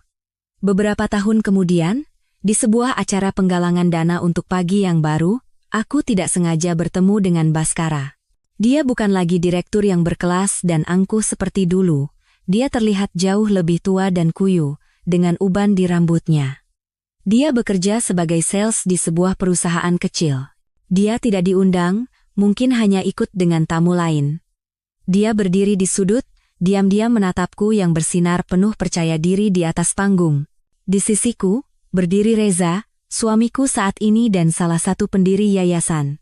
Beberapa tahun kemudian, di sebuah acara penggalangan dana untuk Pagi Yang Baru, aku tidak sengaja bertemu dengan Baskara. Dia bukan lagi direktur yang berkelas dan angkuh seperti dulu. Dia terlihat jauh lebih tua dan kuyu, dengan uban di rambutnya. Dia bekerja sebagai sales di sebuah perusahaan kecil. Dia tidak diundang, mungkin hanya ikut dengan tamu lain. Dia berdiri di sudut, diam-diam menatapku yang bersinar penuh percaya diri di atas panggung. Di sisiku, berdiri Reza, suamiku saat ini dan salah satu pendiri yayasan.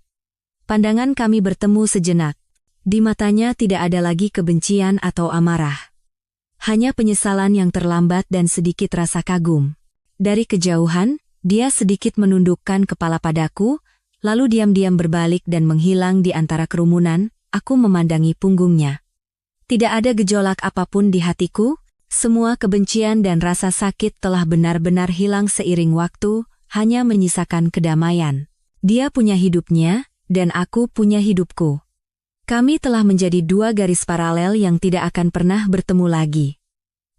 Pandangan kami bertemu sejenak. Di matanya tidak ada lagi kebencian atau amarah. Hanya penyesalan yang terlambat dan sedikit rasa kagum. Dari kejauhan, dia sedikit menundukkan kepala padaku, lalu diam-diam berbalik dan menghilang di antara kerumunan. Aku memandangi punggungnya. Tidak ada gejolak apapun di hatiku. Semua kebencian dan rasa sakit telah benar-benar hilang seiring waktu, hanya menyisakan kedamaian. Dia punya hidupnya, dan aku punya hidupku. Kami telah menjadi dua garis paralel yang tidak akan pernah bertemu lagi.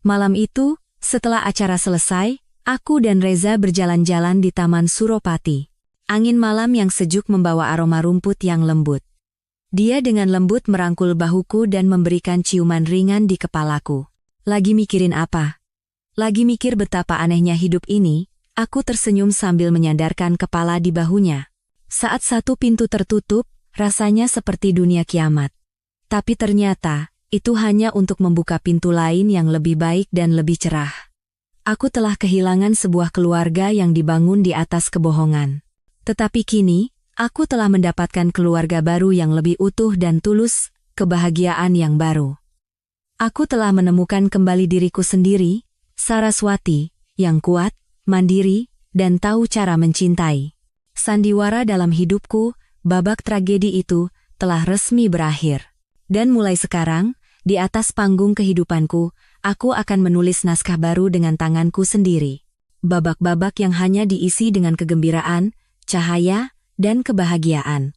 Malam itu, setelah acara selesai, aku dan Reza berjalan-jalan di Taman Suropati. Angin malam yang sejuk membawa aroma rumput yang lembut. Dia dengan lembut merangkul bahuku dan memberikan ciuman ringan di kepalaku. Lagi mikirin apa? Lagi mikir betapa anehnya hidup ini, aku tersenyum sambil menyandarkan kepala di bahunya. Saat satu pintu tertutup, rasanya seperti dunia kiamat. Tapi ternyata, itu hanya untuk membuka pintu lain yang lebih baik dan lebih cerah. Aku telah kehilangan sebuah keluarga yang dibangun di atas kebohongan. Tetapi kini, aku telah mendapatkan keluarga baru yang lebih utuh dan tulus, kebahagiaan yang baru. Aku telah menemukan kembali diriku sendiri, Saraswati, yang kuat, mandiri, dan tahu cara mencintai. Sandiwara dalam hidupku, babak tragedi itu, telah resmi berakhir. Dan mulai sekarang, di atas panggung kehidupanku, aku akan menulis naskah baru dengan tanganku sendiri. Babak-babak yang hanya diisi dengan kegembiraan, cahaya, dan kebahagiaan.